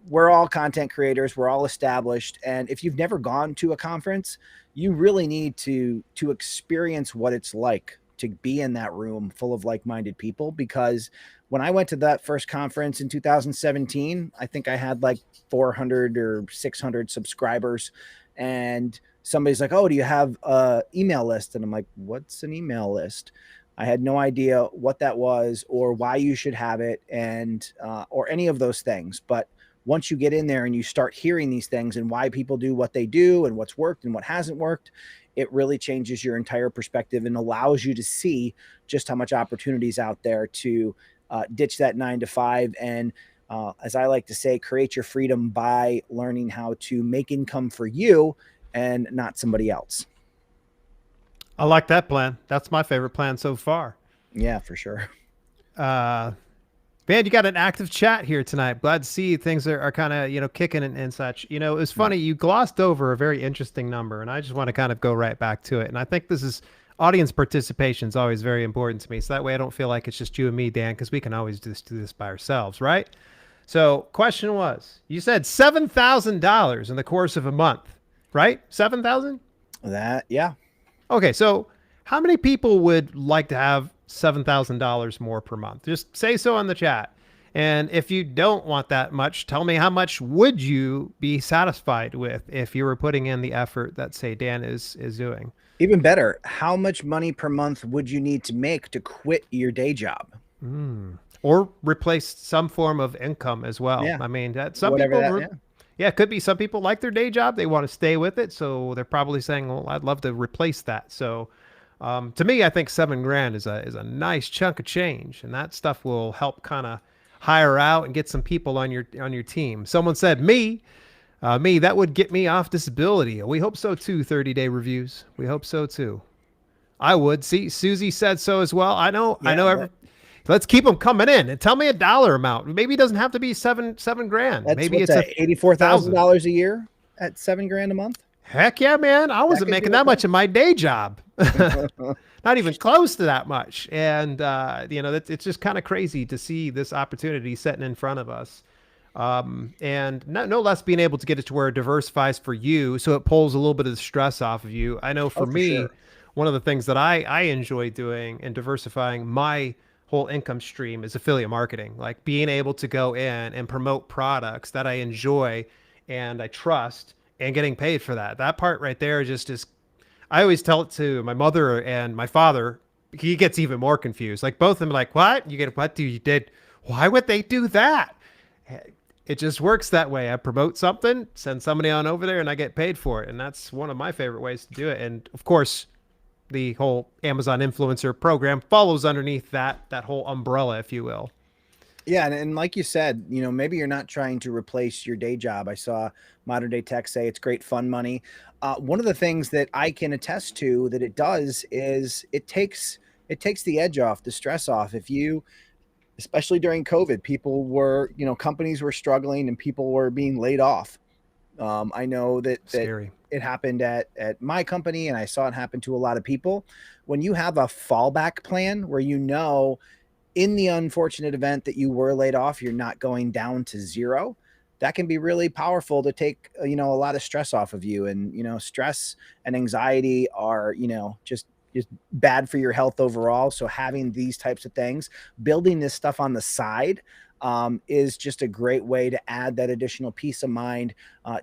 we're all content creators, we're all established, and if you've never gone to a conference, you really need to experience what it's like to be in that room full of like-minded people. Because when I went to that first conference in 2017, I think I had like 400 or 600 subscribers, and somebody's like, oh, do you have a email list? And I'm like, what's an email list? I had no idea what that was or why you should have it, and or any of those things. But once you get in there and you start hearing these things and why people do what they do and what's worked and what hasn't worked, it really changes your entire perspective and allows you to see just how much opportunities out there to ditch that 9-to-5 and, as I like to say, create your freedom by learning how to make income for you and not somebody else. I like that plan. That's my favorite plan so far. Yeah, for sure. Man, you got an active chat here tonight. Glad to see things are kind of, kicking and such. It was funny. You glossed over a very interesting number, and I just want to kind of go right back to it. And I think this is audience participation is always very important to me. So that way I don't feel like it's just you and me, Dan, because we can always just do this by ourselves, right? So question was, you said $7,000 in the course of a month, right? 7,000? That, yeah. Okay, so how many people would like to have $7,000 more per month? Just say so in the chat. And if you don't want that much, tell me how much would you be satisfied with if you were putting in the effort that, say, Dan is doing? Even better, how much money per month would you need to make to quit your day job? Or replace some form of income as well. Yeah. I mean, that some Whatever people, that, yeah. yeah, it could be some people like their day job. They want to stay with it. So they're probably saying, well, I'd love to replace that. So to me, I think $7,000 is a nice chunk of change, and that stuff will help kind of hire out and get some people on your team. Someone said me, that would get me off disability. We hope so too. 30-day reviews. We hope so too. I would. See, Susie said so as well. I know. Yeah, I know. Let's keep them coming in and tell me a dollar amount. Maybe it doesn't have to be $7,000. That's Maybe what's it's that, $84,000 a year at $7,000 a month. Heck yeah, man. I wasn't making that much in my day job. Not even close to that much. And, it's just kind of crazy to see this opportunity sitting in front of us. And no less being able to get it to where it diversifies for you. So it pulls a little bit of the stress off of you. I know for me, sure. one of the things that I enjoy doing and diversifying my whole income stream is affiliate marketing, like being able to go in and promote products that I enjoy and I trust and getting paid for that. That part right there just is, I always tell it to my mother and my father. He gets even more confused. Like both of them are like, what? You did? Why would they do that? It just works that way. I promote something, send somebody on over there, and I get paid for it. And that's one of my favorite ways to do it. And of course, the whole Amazon influencer program follows underneath that whole umbrella, if you will. Yeah, and like you said, maybe you're not trying to replace your day job. I saw Modern Day Tech say it's great fun money. One of the things that I can attest to that it does is it takes the edge off, the stress off. If you, especially during COVID, people were, companies were struggling and people were being laid off. I know that it happened at my company, and I saw it happen to a lot of people. When you have a fallback plan where in the unfortunate event that you were laid off, you're not going down to zero, that can be really powerful to take, a lot of stress off of you. And, stress and anxiety are, just bad for your health overall. So having these types of things, building this stuff on the side, is just a great way to add that additional peace of mind,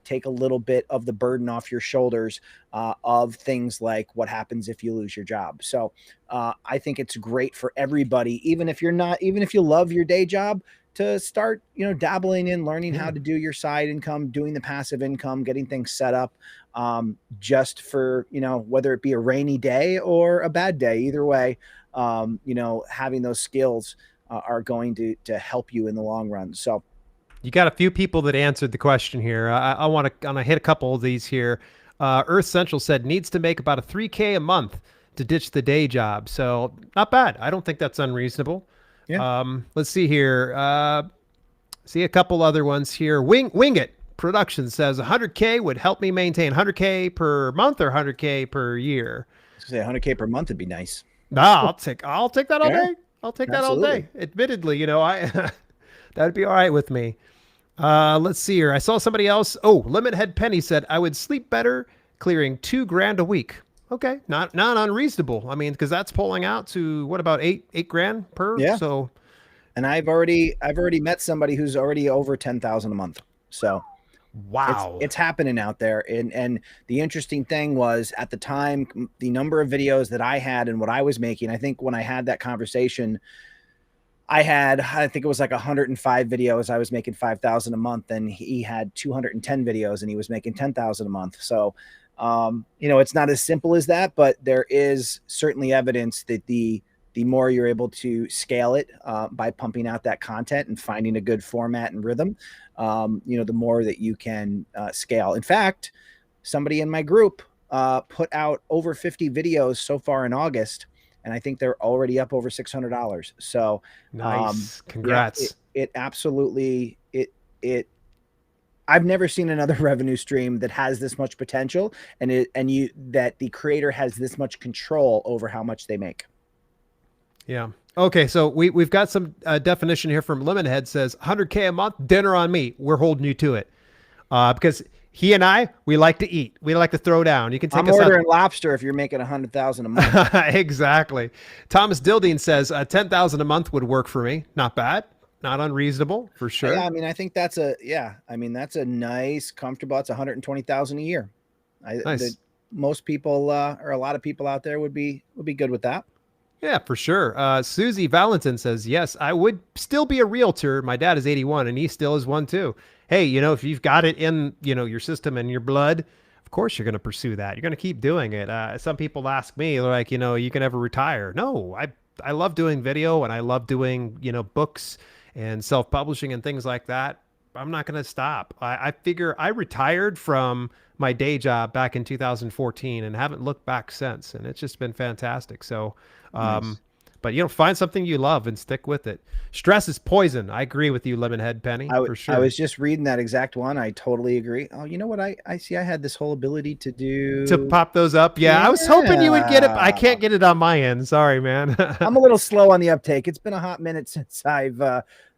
take a little bit of the burden off your shoulders, of things like what happens if you lose your job. So I think it's great for everybody, even if you love your day job, to start, dabbling in learning how to do your side income, doing the passive income, getting things set up, just for, whether it be a rainy day or a bad day, either way, having those skills are going to help you in the long run. So you got a few people that answered the question here. I want to hit a couple of these here. Earth Central said needs to make about a $3,000 a month to ditch the day job. So not bad. I don't think that's unreasonable. Yeah. Let's see here. See a couple other ones here. Wing It Production says 100K would help me maintain 100K per month or 100K per year. Say 100K per month would be nice. I'll take that all day. I'll take that Absolutely. all day. Admittedly, that'd be all right with me. Let's see here. I saw somebody else. Oh, Lemon Head Penny said I would sleep better clearing $2,000 a week. Okay, not unreasonable. I mean, because that's pulling out to what, about $8,000 per? Yeah. So, and I've already met somebody who's already over 10,000 a month. So wow, it's happening out there. And the interesting thing was, at the time, the number of videos that I had and what I was making, I think when I had that conversation, I think it was like 105 videos. I was making 5,000 a month, and he had 210 videos and he was making 10,000 a month. So, it's not as simple as that, but there is certainly evidence that the more you're able to scale it, by pumping out that content and finding a good format and rhythm, the more that you can scale. In fact, somebody in my group put out over 50 videos so far in August, and I think they're already up over $600. So, Nice. yeah, Congrats. it absolutely it. I've never seen another revenue stream that has this much potential, and that the creator has this much control over how much they make. Yeah. Okay, so we've got some definition here from Lemonhead. Says 100K a month, dinner on me. We're holding you to it, because he and we like to eat. We like to throw down. You can take I'm us ordering out. lobster if you're making 100,000 a month. Exactly. Thomas Dildine says 10,000 a month would work for me. Not bad. Not unreasonable for sure. Yeah, I mean, I think that's a nice, comfortable. It's 120,000 a year. Nice. Most people, or a lot of people out there would be good with that. Yeah, for sure. Susie Valentin says, yes, I would still be a realtor. My dad is 81 and he still is one too. Hey, if you've got it in, your system and your blood, of course you're going to pursue that. You're going to keep doing it. Some people ask me, they're like, you can never retire. No, I love doing video and I love doing, books and self-publishing and things like that. I'm not going to stop. I figure I retired from my day job back in 2014 and haven't looked back since. And it's just been fantastic. So, Nice. but find something you love and stick with it. Stress is poison. I agree with you, Lemonhead Penny, for sure. I was just reading that exact one. I totally agree. Oh, you know what? I see. I had this whole ability To pop those up. Yeah, I was hoping you would get it. I can't get it on my end. Sorry, man. I'm a little slow on the uptake. It's been a hot minute since I've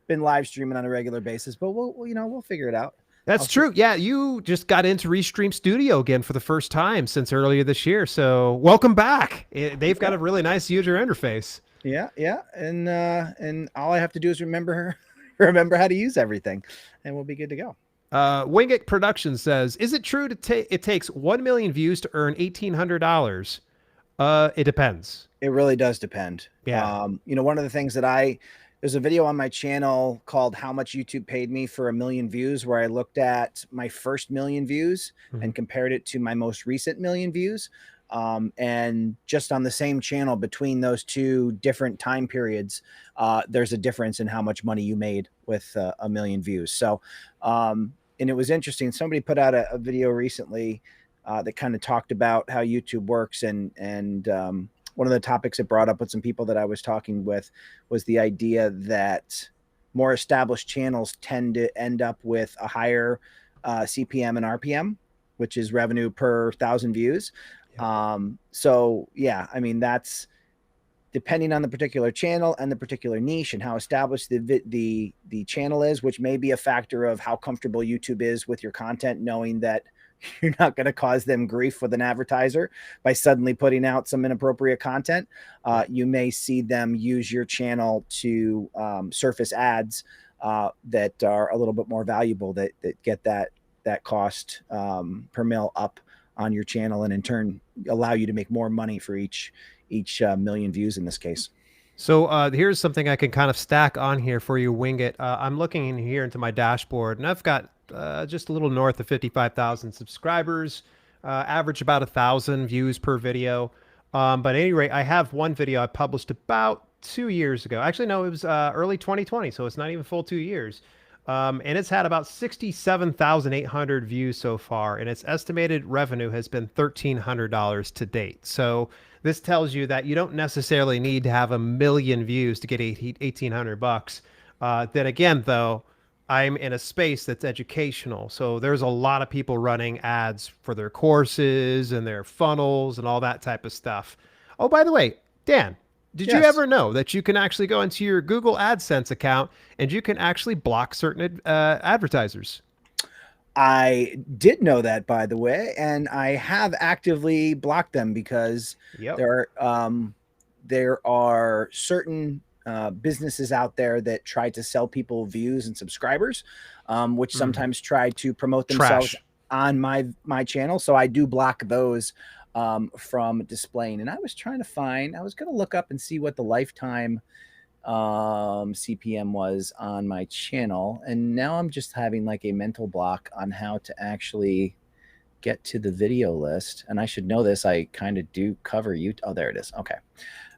been live streaming on a regular basis, but we'll figure it out. That's true. Yeah, you just got into Restream Studio again for the first time since earlier this year. So welcome back. They've got a really nice user interface. Yeah, and all I have to do is remember how to use everything, and we'll be good to go. Wingit Productions says, "Is it true it takes 1 million views to earn $1,800?" It depends. It really does depend. Yeah. One of the things that there's a video on my channel called "How Much YouTube Paid Me for a Million Views," where I looked at my first million views and compared it to my most recent million views. And just on the same channel between those two different time periods, there's a difference in how much money you made with a million views. So, and it was interesting. Somebody put out a video recently that kind of talked about how YouTube works, and one of the topics it brought up with some people that I was talking with was the idea that more established channels tend to end up with a higher CPM and RPM, which is revenue per 1,000 views. So yeah, I mean, that's depending on the particular channel and the particular niche and how established the channel is, which may be a factor of how comfortable YouTube is with your content, knowing that you're not going to cause them grief with an advertiser by suddenly putting out some inappropriate content. You may see them use your channel to surface ads that are a little bit more valuable, that get that cost per mil up on your channel, and in turn allow you to make more money for each million views in this case. So here's something I can kind of stack on here for you, Wingit. I'm looking in here into my dashboard, and I've got just a little north of 55,000 subscribers, average about 1,000 views per video. But at any rate, I have one video I published about 2 years ago. Actually, no, it was early 2020, so it's not even full 2 years. And it's had about 67,800 views so far, and its estimated revenue has been $1,300 to date. So this tells you that you don't necessarily need to have 1 million views to get $1,800. Then again, though, I'm in a space that's educational. So there's a lot of people running ads for their courses and their funnels and all that type of stuff. Oh, by the way, Dan, did you ever know that you can actually go into your Google AdSense account and you can actually block certain advertisers? I did know that, by the way, and I have actively blocked them because there are certain businesses out there that try to sell people views and subscribers, which sometimes try to promote themselves on my channel. So I do block those from displaying. And I was going to look up and see what the lifetime CPM was on my channel, and now I'm just having like a mental block on how to actually get to the video list. And I should know this. I kind of do cover you. Oh, there it is. Okay.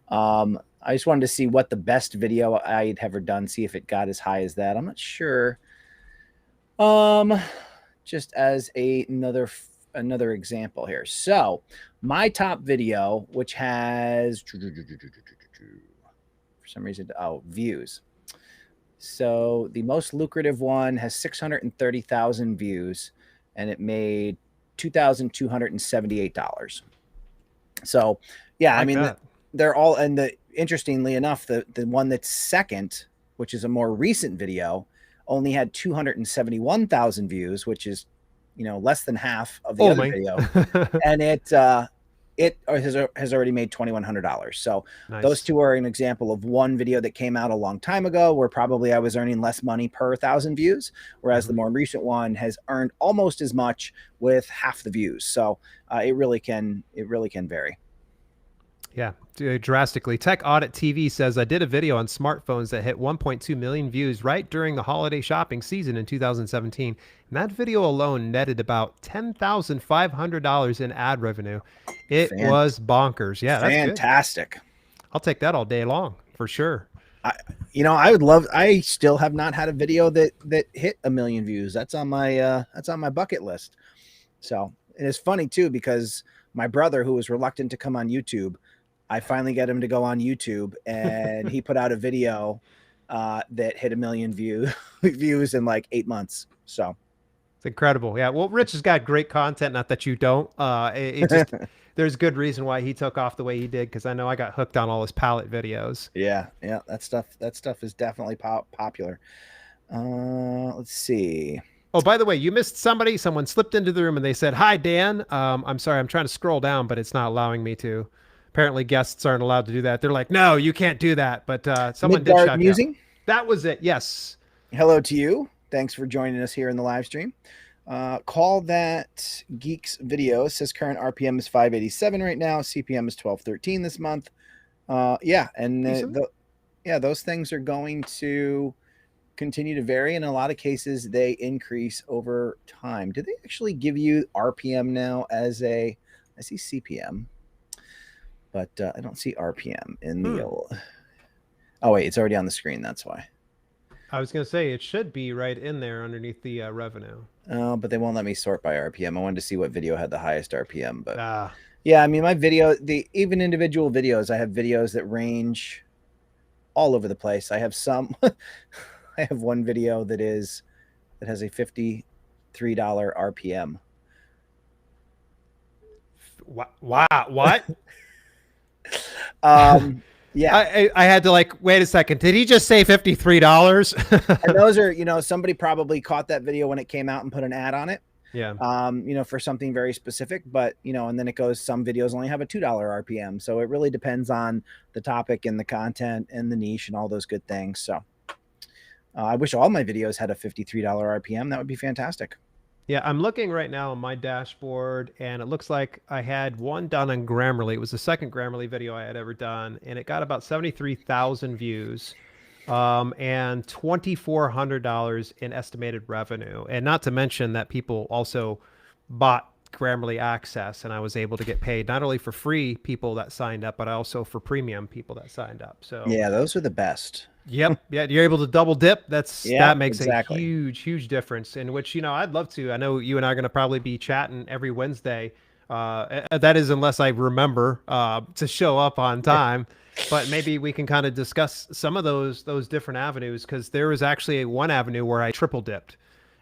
I just wanted to see what the best video I'd ever done, see if it got as high as that. I'm not sure. Just as another another example here. So my top video, which has for some reason, views. So the most lucrative one has 630,000 views, and it made $2,278. So, yeah, I mean, they're all, and interestingly enough, the one that's second, which is a more recent video, only had 271,000 views, which is, less than half of the other video, and it has already made $2,100. So nice. Those two are an example of one video that came out a long time ago where probably I was earning less money per 1,000 views, whereas the more recent one has earned almost as much with half the views. So it really can vary. Yeah, drastically. Tech Audit TV says, I did a video on smartphones that hit 1.2 million views right during the holiday shopping season in 2017. And that video alone netted about $10,500 in ad revenue. It was bonkers. Yeah, that's fantastic. Good. I'll take that all day long for sure. I still have not had a video that hit 1 million views. That's on my bucket list. So, and it's funny too, because my brother, who was reluctant to come on YouTube, I finally got him to go on YouTube, and he put out a video that hit 1 million views in like 8 months. So it's incredible. Yeah. Well, Rich has got great content. Not that you don't. It just there's good reason why he took off the way he did, because I know I got hooked on all his palette videos. Yeah. That stuff is definitely popular. Let's see. Oh, by the way, you missed somebody. Someone slipped into the room and they said, "Hi, Dan. I'm sorry. I'm trying to scroll down, but it's not allowing me to." Apparently guests aren't allowed to do that. They're like, "No, you can't do that." But someone did shout out. That was it. Yes. Hello to you. Thanks for joining us here in the live stream. Call That Geeks video says current RPM is 587 right now. CPM is 1213 this month. Yeah. And those things are going to continue to vary. In a lot of cases, they increase over time. Do they actually give you RPM now as I see CPM, but I don't see RPM in the old. Oh wait, it's already on the screen. That's why. I was going to say it should be right in there underneath the revenue. Oh, but they won't let me sort by RPM. I wanted to see what video had the highest RPM, but yeah, I mean, my video, even individual videos, I have videos that range all over the place. I have some, I have one video that has a $53 RPM. Wow. What? Yeah, I had to wait a second. Did he just say $53? And those are, somebody probably caught that video when it came out and put an ad on it. Yeah. For something very specific, but and then it goes, some videos only have a $2 RPM. So it really depends on the topic and the content and the niche and all those good things. So I wish all my videos had a $53 RPM. That would be fantastic. Yeah, I'm looking right now on my dashboard, and it looks like I had one done on Grammarly. It was the second Grammarly video I had ever done, and it got about 73,000 views and $2,400 in estimated revenue. And not to mention that people also bought Grammarly Access, and I was able to get paid not only for free people that signed up, but also for premium people that signed up. So yeah, those are the best. Yep. Yeah, you're able to double dip. That makes a huge difference. In which, I'd love to. I know you and I are going to probably be chatting every Wednesday. That is, unless I remember to show up on time. But maybe we can kind of discuss some of those different avenues, because there was actually one avenue where I triple dipped,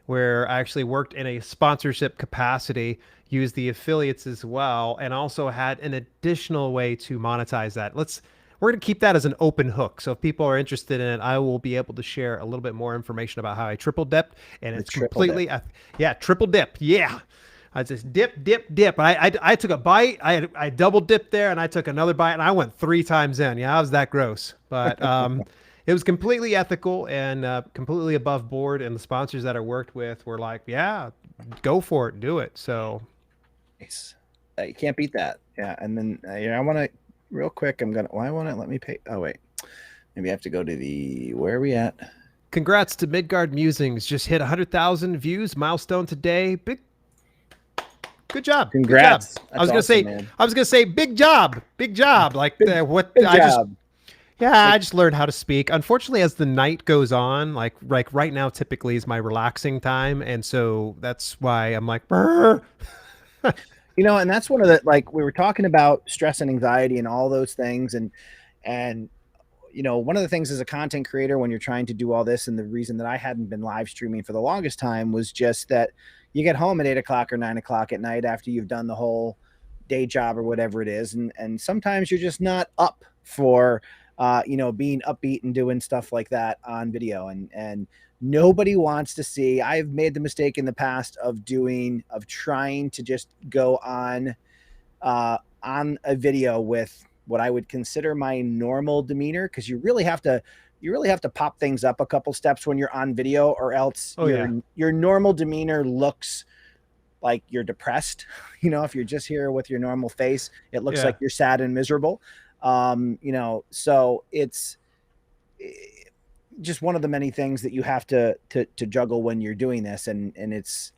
where I actually worked in a sponsorship capacity, used the affiliates as well, and also had an additional way to monetize that. We're going to keep that as an open hook. So if people are interested in it, I will be able to share a little bit more information about how I triple dipped. And it's completely, triple dip. Yeah. I just dip. I took a bite. I double dipped there, and I took another bite, and I went 3 times in. Yeah, I was that gross. But it was completely ethical and completely above board. And the sponsors that I worked with were like, yeah, go for it. Do it. So you can't beat that. Yeah. And then I want to, real quick, why won't it let me pay? Oh, wait. Maybe I have to go to where are we at? Congrats to Midgard Musings. Just hit 100,000 views milestone today. Good job. Congrats. Good job. I was going to say big job. I just learned how to speak. Unfortunately, as the night goes on, like right now typically is my relaxing time. And so that's why I'm like, brr. And that's one of the, like, we were talking about stress and anxiety and all those things. And, one of the things as a content creator, when you're trying to do all this, and the reason that I hadn't been live streaming for the longest time was just that you get home at 8 o'clock or 9 o'clock at night after you've done the whole day job or whatever it is. And sometimes you're just not up for, being upbeat and doing stuff like that on video. And nobody wants to see. I've made the mistake in the past of trying to just go on a video with what I would consider my normal demeanor, because you really have to pop things up a couple steps when you're on video, or else Oh yeah. your normal demeanor looks like you're depressed. If you're just here with your normal face, it looks Yeah. like you're sad and miserable. So it's just one of the many things that you have to juggle when you're doing this. And it's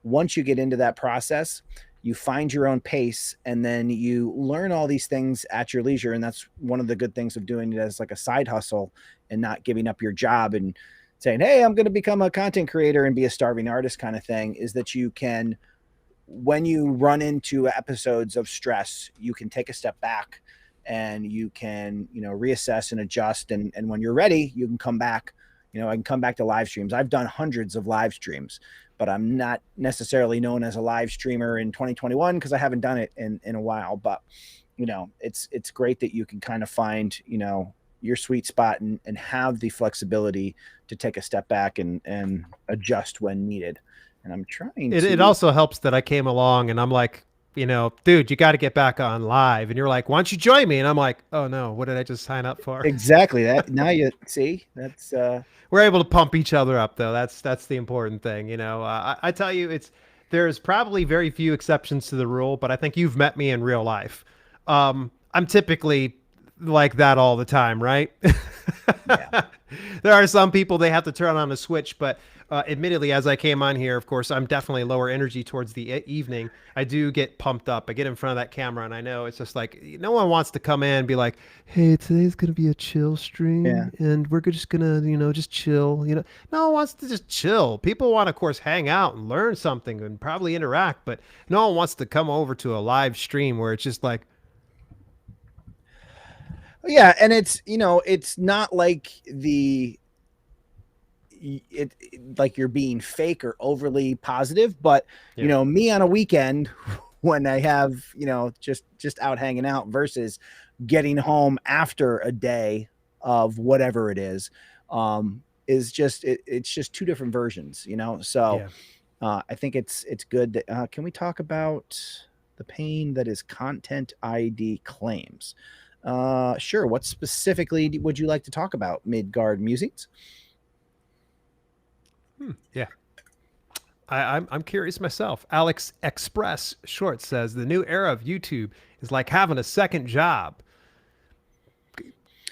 once you get into that process, you find your own pace, and then you learn all these things at your leisure. And that's one of the good things of doing it as like a side hustle, and not giving up your job and saying, hey, I'm going to become a content creator and be a starving artist kind of thing, is that you can, when you run into episodes of stress, you can take a step back, and you can, reassess and adjust. And when you're ready, you can come back. I can come back to live streams. I've done hundreds of live streams, but I'm not necessarily known as a live streamer in 2021 because I haven't done it in a while. But, it's great that you can kind of find, your sweet spot, and have the flexibility to take a step back and adjust when needed. And I'm trying It to. also helps that I came along and I'm like, dude, you got to get back on live. And you're like, why don't you join me? And I'm like, oh no, what did I just sign up for? Exactly that. Now you see, that's We're able to pump each other up though. That's the important thing. I tell you, there's probably very few exceptions to the rule, but I think you've met me in real life. I'm typically like that all the time, right? yeah. There are some people they have to turn on a switch, but admittedly, as I came on here, of course, I'm definitely lower energy towards the evening. I do get pumped up. I get in front of that camera, and I know it's just like no one wants to come in and be like, "Hey, today's gonna be a chill Yeah. stream, and we're just gonna, just chill." No one wants to just chill. People want, of course, hang out and learn something and probably interact, but no one wants to come over to a live stream where it's just like, Yeah, and it's not like like you're being fake or overly positive, but yeah, me on a weekend when I have, just out hanging out versus getting home after a day of whatever it is just it's just two different versions. So yeah. I think it's good that can we talk about the pain that is content ID claims? Sure. What specifically would you like to talk about, Midgard Musings? Yeah. I'm curious myself. Alex Express Short says the new era of YouTube is like having a second job.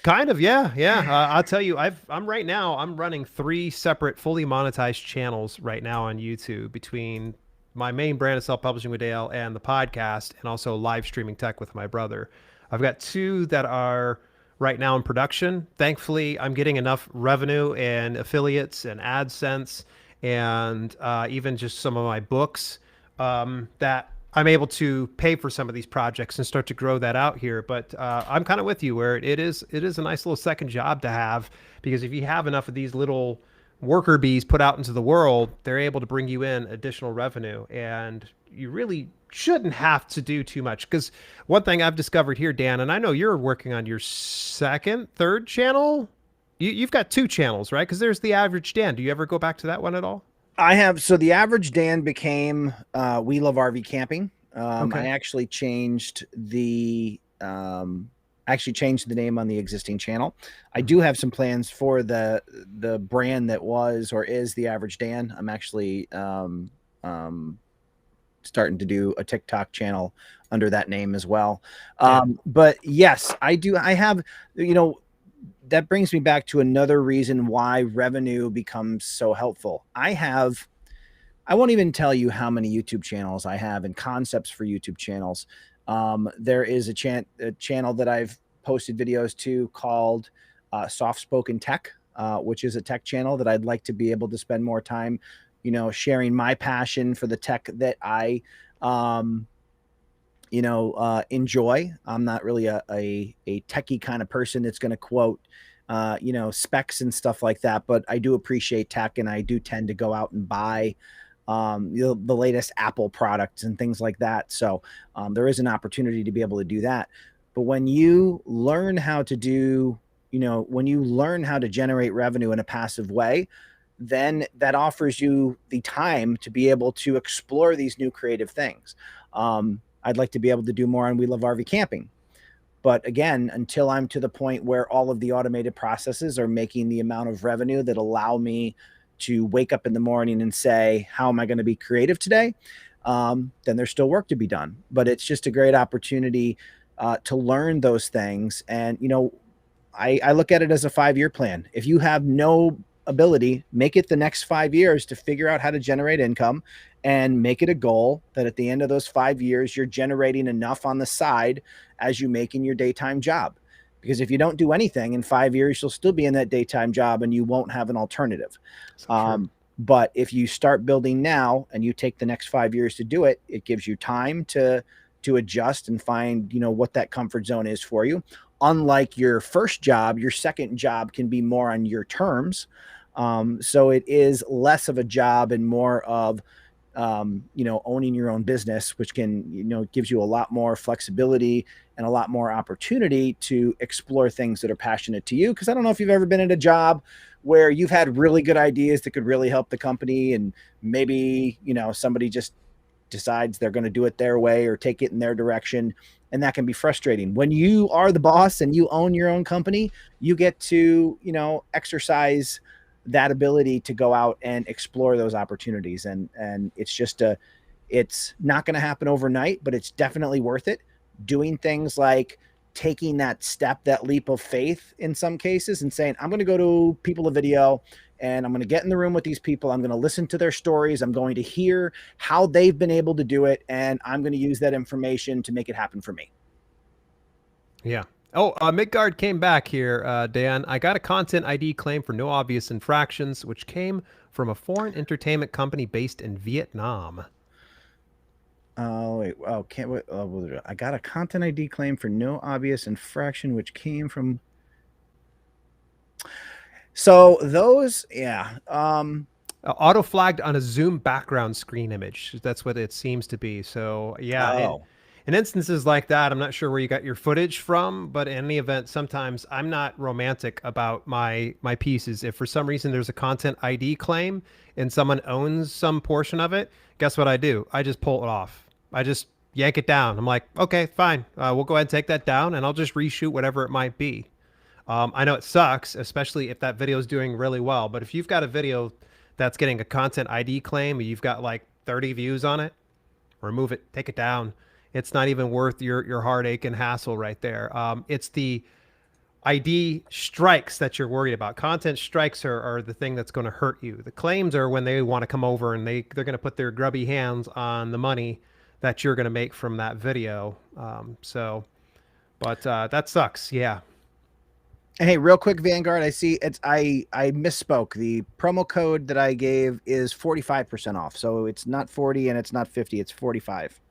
Kind of, yeah, yeah. I'll tell you, I'm right now. I'm running three separate, fully monetized channels right now on YouTube between my main brand of self publishing with Dale and the podcast, and also live streaming tech with my brother. I've got two that are right now in production. Thankfully, I'm getting enough revenue and affiliates and AdSense and even just some of my books that I'm able to pay for some of these projects and start to grow that out here. But I'm kind of with you where it is a nice little second job to have, because if you have enough of these little worker bees put out into the world, they're able to bring you in additional revenue, and you really shouldn't have to do too much. Because one thing I've discovered here, Dan, and I know you're working on your second, third channel. You've got two channels, right? Because there's the average Dan. Do you ever go back to that one at all? I have. So the average Dan became We Love RV Camping. Okay. I actually changed the name on the existing channel. I do have some plans for the brand that was or is the average Dan. I'm actually starting to do a TikTok channel under that name as well. Yeah. But yes, I do. I have, that brings me back to another reason why revenue becomes so helpful. I won't even tell you how many YouTube channels I have and concepts for YouTube channels. There is a channel that I've posted videos to called Soft Spoken Tech, which is a tech channel that I'd like to be able to spend more time, sharing my passion for the tech that I um, enjoy. I'm not really a techie kind of person that's going to quote, specs and stuff like that, but I do appreciate tech, and I do tend to go out and buy the latest Apple products and things like that. So there is an opportunity to be able to do that. But when you learn how to do, when you learn how to generate revenue in a passive way, then that offers you the time to be able to explore these new creative things. I'd like to be able to do more on We Love RV Camping. But again, until I'm to the point where all of the automated processes are making the amount of revenue that allow me to wake up in the morning and say, how am I going to be creative today? Then there's still work to be done. But it's just a great opportunity to learn those things. And, I look at it as a 5-year plan. If you have no ability, make it the next 5 years to figure out how to generate income, and make it a goal that at the end of those 5 years, you're generating enough on the side as you make in your daytime job. Because if you don't do anything in 5 years, you'll still be in that daytime job and you won't have an alternative. But if you start building now and you take the next 5 years to do it, it gives you time to adjust and find, what that comfort zone is for you. Unlike your first job, your second job can be more on your terms. So it is less of a job and more of, owning your own business, which can, gives you a lot more flexibility and a lot more opportunity to explore things that are passionate to you. Cause I don't know if you've ever been in a job where you've had really good ideas that could really help the company. And maybe, somebody just decides they're going to do it their way or take it in their direction. And that can be frustrating. When you are the boss and you own your own company, you get to, exercise that ability to go out and explore those opportunities. And it's not going to happen overnight, but it's definitely worth it. Doing things like taking that step, that leap of faith in some cases, and saying, I'm going to go to People of Video and I'm going to get in the room with these people. I'm going to listen to their stories. I'm going to hear how they've been able to do it. And I'm going to use that information to make it happen for me. Yeah. Oh, Midgard came back here, Dan. I got a content ID claim for no obvious infractions, which came from a foreign entertainment company based in Vietnam. Oh, wait. Oh, can't wait. Oh, I got a content ID claim for no obvious infraction, which came from. So those, yeah. Auto flagged on a Zoom background screen image. That's what it seems to be. So, yeah. Oh. In instances like that, I'm not sure where you got your footage from, but in any event, sometimes I'm not romantic about my pieces. If for some reason there's a content ID claim and someone owns some portion of it, guess what I do? I just pull it off. I just yank it down. I'm like, okay, fine. We'll go ahead and take that down, and I'll just reshoot whatever it might be. I know it sucks, especially if that video is doing really well. But if you've got a video that's getting a content ID claim, and you've got like 30 views on it, remove it, take it down. It's not even worth your heartache and hassle right there. It's the ID strikes that you're worried about. Content strikes are the thing that's going to hurt you. The claims are when they want to come over and they're going to put their grubby hands on the money that you're going to make from that video. But that sucks. Yeah. Hey, real quick, Vanguard, I see I misspoke. The promo code that I gave is 45% off. So it's not 40 and it's not 50, it's 45.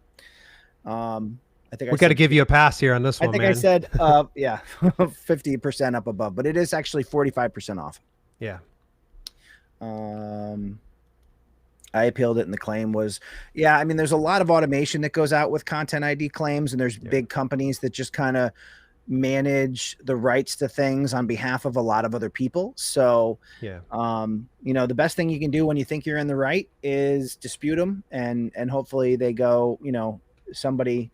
I think we got to give you a pass here on this one. I think man. I said, yeah, 50% up above, but it is actually 45% off. Yeah. I appealed it, and the claim was, yeah. I mean, there's a lot of automation that goes out with content ID claims, and there's big companies that just kind of manage the rights to things on behalf of a lot of other people. So, yeah. The best thing you can do when you think you're in the right is dispute them, and hopefully they go, somebody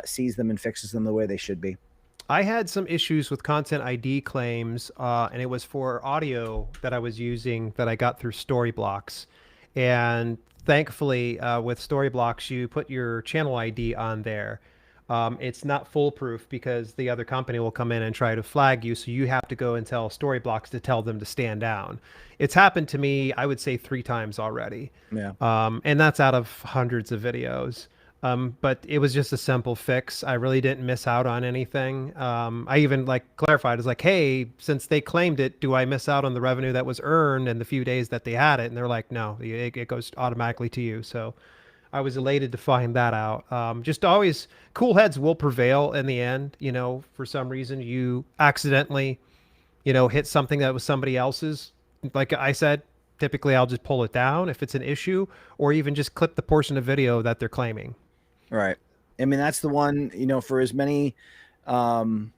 sees them and fixes them the way they should be. I had some issues with content ID claims, and it was for audio that I was using that I got through Storyblocks. And thankfully, with Storyblocks, you put your channel ID on there. It's not foolproof because the other company will come in and try to flag you. So you have to go and tell Storyblocks to tell them to stand down. It's happened to me, I would say 3 times already. Yeah. And that's out of hundreds of videos. But it was just a simple fix. I really didn't miss out on anything. I even clarified. It's like, hey, since they claimed it, do I miss out on the revenue that was earned in the few days that they had it? And they're like, no, it goes automatically to you. So I was elated to find that out. Just always cool heads will prevail in the end. You know, for some reason you accidentally, hit something that was somebody else's. Like I said, typically I'll just pull it down if it's an issue, or even just clip the portion of video that they're claiming. Right. I mean, that's the one, for as many um,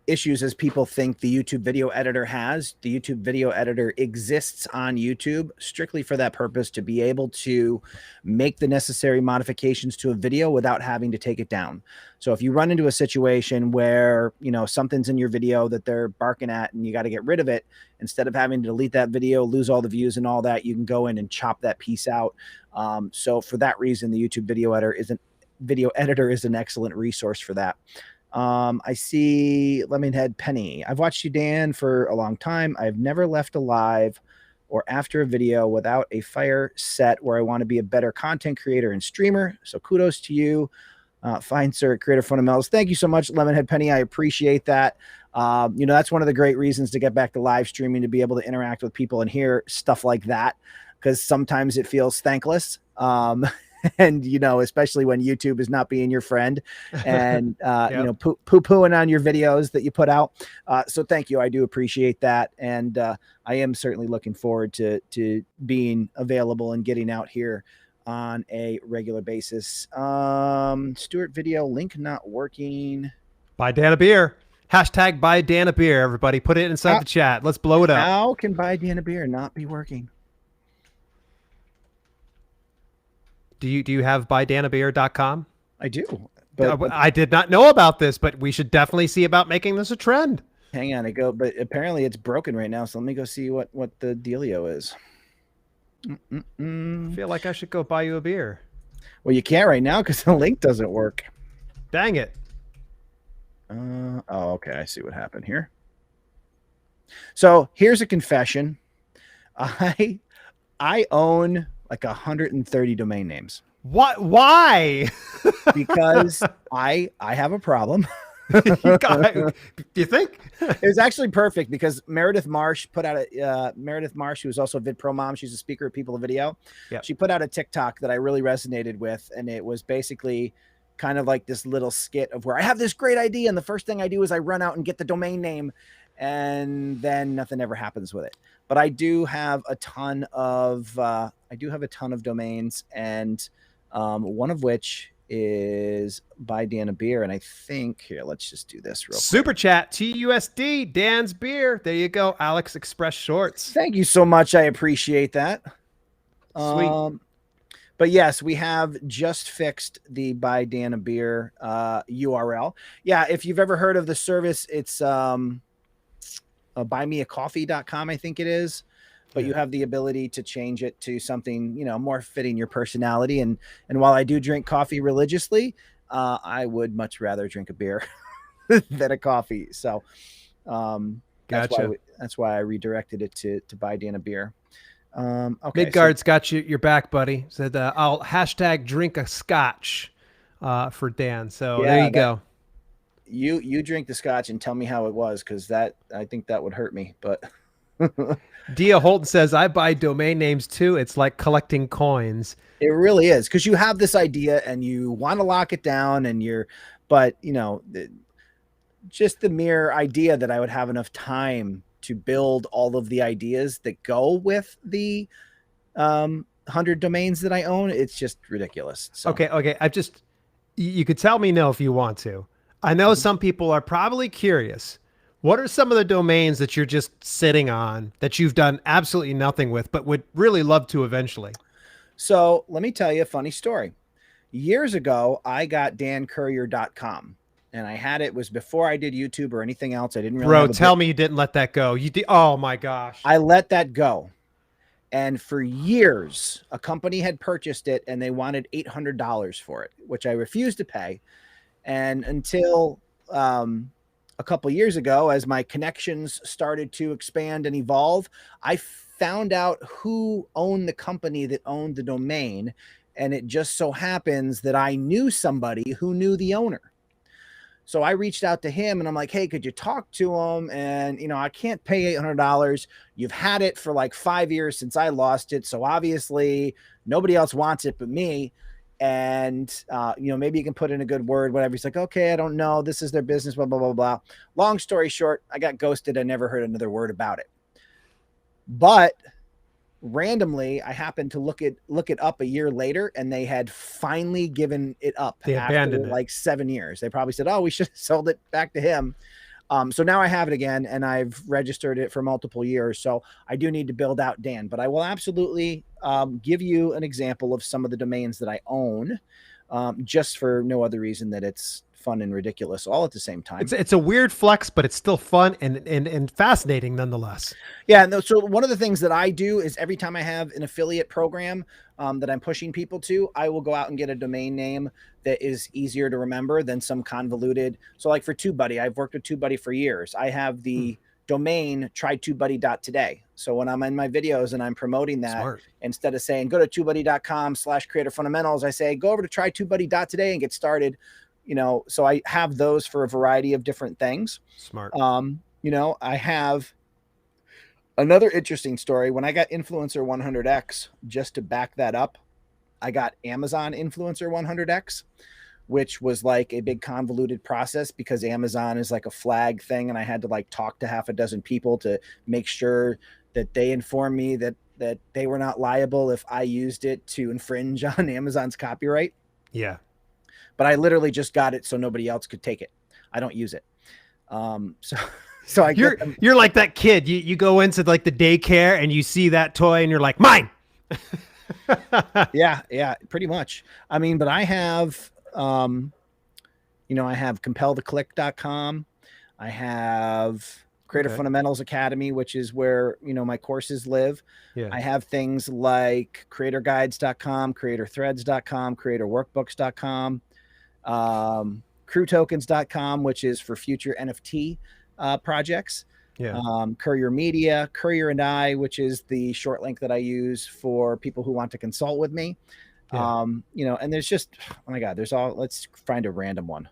issues as people think the YouTube video editor has. The YouTube video editor exists on YouTube strictly for that purpose, to be able to make the necessary modifications to a video without having to take it down. So if you run into a situation where, something's in your video that they're barking at and you got to get rid of it, instead of having to delete that video, lose all the views and all that, you can go in and chop that piece out. So for that reason, the YouTube video editor is an excellent resource for that. I see Lemonhead Penny. I've watched you, Dan, for a long time. I've never left a live or after a video without a fire set where I want to be a better content creator and streamer. So kudos to you. Fine, sir. Creator Fundamentals. Thank you so much, Lemonhead Penny. I appreciate that. That's one of the great reasons to get back to live streaming, to be able to interact with people and hear stuff like that, because sometimes it feels thankless. And, especially when YouTube is not being your friend and, Yep. poo-pooing on your videos that you put out. So thank you. I do appreciate that. And I am certainly looking forward to being available and getting out here on a regular basis. Stuart video link not working. Buy Dan a beer. Hashtag buy Dan a beer, everybody. Put it inside the chat. Let's blow it up. How can buy Dan a beer not be working? Do you have buydanabeer.com? I do. But I did not know about this, but we should definitely see about making this a trend. Hang on, but apparently it's broken right now. So let me go see what the dealio is. I feel like I should go buy you a beer. Well, you can't right now because the link doesn't work. Dang it. Oh, okay. I see what happened here. So here's a confession. I own like 130 domain names. What? Why? Because I have a problem. Do you think? It was actually perfect because Meredith Marsh put out Meredith Marsh, who is also a VidPro mom. She's a speaker at People of Video. Yep. She put out a TikTok that I really resonated with. And it was basically kind of like this little skit of where I have this great idea. And the first thing I do is I run out and get the domain name, and then nothing ever happens with it. But I do have a ton of domains, and one of which is Buy Dan a Beer. And I think here, let's just do this real Super quick. Chat TUSD Dan's beer. There you go. Alex Express Shorts. Thank you so much. I appreciate that. Sweet. But yes, we have just fixed the Buy Dan a Beer URL. Yeah, if you've ever heard of the service, it's buymeacoffee.com, I think it is. But you have the ability to change it to something, more fitting your personality. And while I do drink coffee religiously, I would much rather drink a beer than a coffee. So Gotcha. That's why I redirected it to Buy Dan a Beer. Okay, Midgard's got your back, buddy. Said I'll hashtag drink a scotch for Dan. So there you go. You drink the scotch and tell me how it was, because I think that would hurt me. But Dia Holton says, I buy domain names too. It's like collecting coins. It really is, because you have this idea and you want to lock it down, but just the mere idea that I would have enough time to build all of the ideas that go with the 100 domains that I own, it's just ridiculous. So. Okay. You could tell me no if you want to. I know some people are probably curious. What are some of the domains that you're just sitting on that you've done absolutely nothing with, but would really love to eventually? So let me tell you a funny story. Years ago, I got dancourier.com, and I had it was before I did YouTube or anything else. I didn't really. Bro, tell me you didn't let that go. You did. Oh my gosh. I let that go. And for years, a company had purchased it and they wanted $800 for it, which I refused to pay. And until a couple of years ago, as my connections started to expand and evolve, I found out who owned the company that owned the domain. And it just so happens that I knew somebody who knew the owner. So I reached out to him and I'm like, hey, could you talk to him? And, I can't pay $800. You've had it for like 5 years since I lost it. So obviously nobody else wants it but me. And, maybe you can put in a good word, whatever. He's like, okay, I don't know. This is their business, blah, blah, blah, blah. Long story short, I got ghosted. I never heard another word about it. But randomly, I happened to look it up a year later, and they had finally given it up. They abandoned it. Like 7 years. They probably said, oh, we should have sold it back to him. So now I have it again, and I've registered it for multiple years. So I do need to build out Dan, but I will absolutely give you an example of some of the domains that I own, just for no other reason that it's fun and ridiculous all at the same time. It's a weird flex, but it's still fun and fascinating nonetheless. Yeah. No, so one of the things that I do is every time I have an affiliate program that I'm pushing people to, I will go out and get a domain name that is easier to remember than some convoluted. So like for TubeBuddy, I've worked with TubeBuddy for years. I have the domain trytubebuddy.today. So when I'm in my videos and I'm promoting that, Smart. Instead of saying go to tubebuddy.com/creator fundamentals, I say go over to trytubebuddy.today and get started. So I have those for a variety of different things. Smart. I have another interesting story. When I got Influencer 100X, just to back that up, I got Amazon Influencer 100X, which was like a big convoluted process because Amazon is like a flag thing. And I had to like talk to half a dozen people to make sure that they informed me that they were not liable if I used it to infringe on Amazon's copyright. Yeah. But I literally just got it so nobody else could take it. I don't use it. So you're like that kid. You go into like the daycare and you see that toy and you're like, mine. Yeah, pretty much. I mean, but I have, I have compeltheclick.com. I have Creator Fundamentals Academy, which is where, my courses live. Yeah. I have things like creatorguides.com, creatorthreads.com, creatorworkbooks.com, crewtokens.com, which is for future NFT projects. Yeah. Courier Media, Courier and I, which is the short link that I use for people who want to consult with me. Yeah. And there's just, oh my God, let's find a random one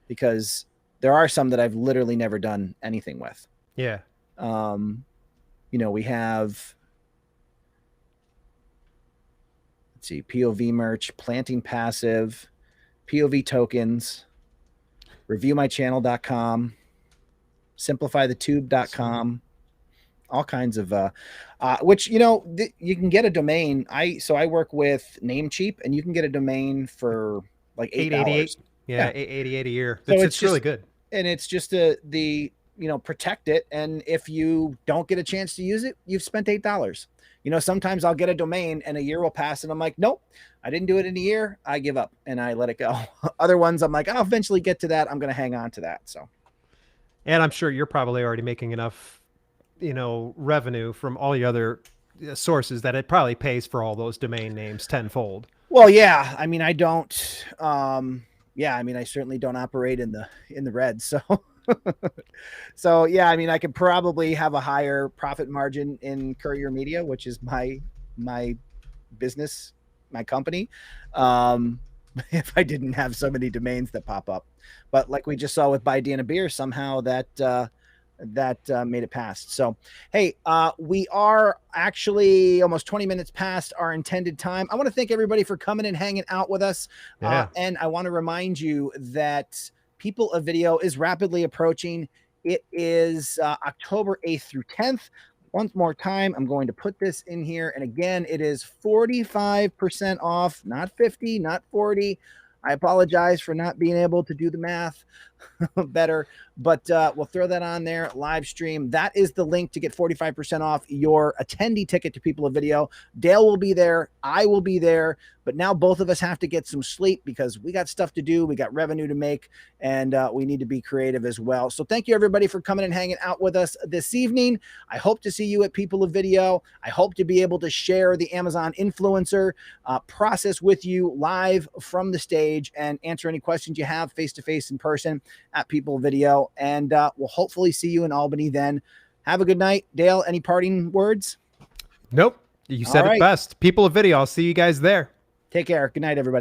because there are some that I've literally never done anything with. Yeah. We have, let's see, POV merch, Planting Passive, POV tokens, reviewmychannel.com, simplifythetube.com, all kinds of which you can get a domain. I work with Namecheap, and you can get a domain for like $8. Yeah, $888 a year. It's really good. And it's just the protect it, and if you don't get a chance to use it, you've spent $8. Sometimes I'll get a domain and a year will pass and I'm like, nope, I didn't do it in a year. I give up and I let it go. Other ones I'm like, I'll eventually get to that. I'm going to hang on to that. So, and I'm sure you're probably already making enough, revenue from all the other sources that it probably pays for all those domain names tenfold. Well, yeah. I mean, I don't, I certainly don't operate in the red. So, so yeah, I mean, I could probably have a higher profit margin in Courier Media, which is my business, my company, if I didn't have so many domains that pop up. But like we just saw with Buy Deanna Beer, somehow that made it past. So, hey, we are actually almost 20 minutes past our intended time. I want to thank everybody for coming and hanging out with us. Yeah. And I want to remind you that People of Video is rapidly approaching. It is October 8th through 10th. Once more time, I'm going to put this in here. And again, it is 45% off, not 50, not 40. I apologize for not being able to do the math better, but we'll throw that on there, live stream. That is the link to get 45% off your attendee ticket to People of Video. Dale will be there. I will be there. But now both of us have to get some sleep because we got stuff to do. We got revenue to make, and we need to be creative as well. So thank you, everybody, for coming and hanging out with us this evening. I hope to see you at People of Video. I hope to be able to share the Amazon influencer process with you live from the stage and answer any questions you have face-to-face in person at People of Video. And we'll hopefully see you in Albany then. Have a good night. Dale, any parting words? Nope. You said it best. People of Video. I'll see you guys there. Take care. Good night, everybody.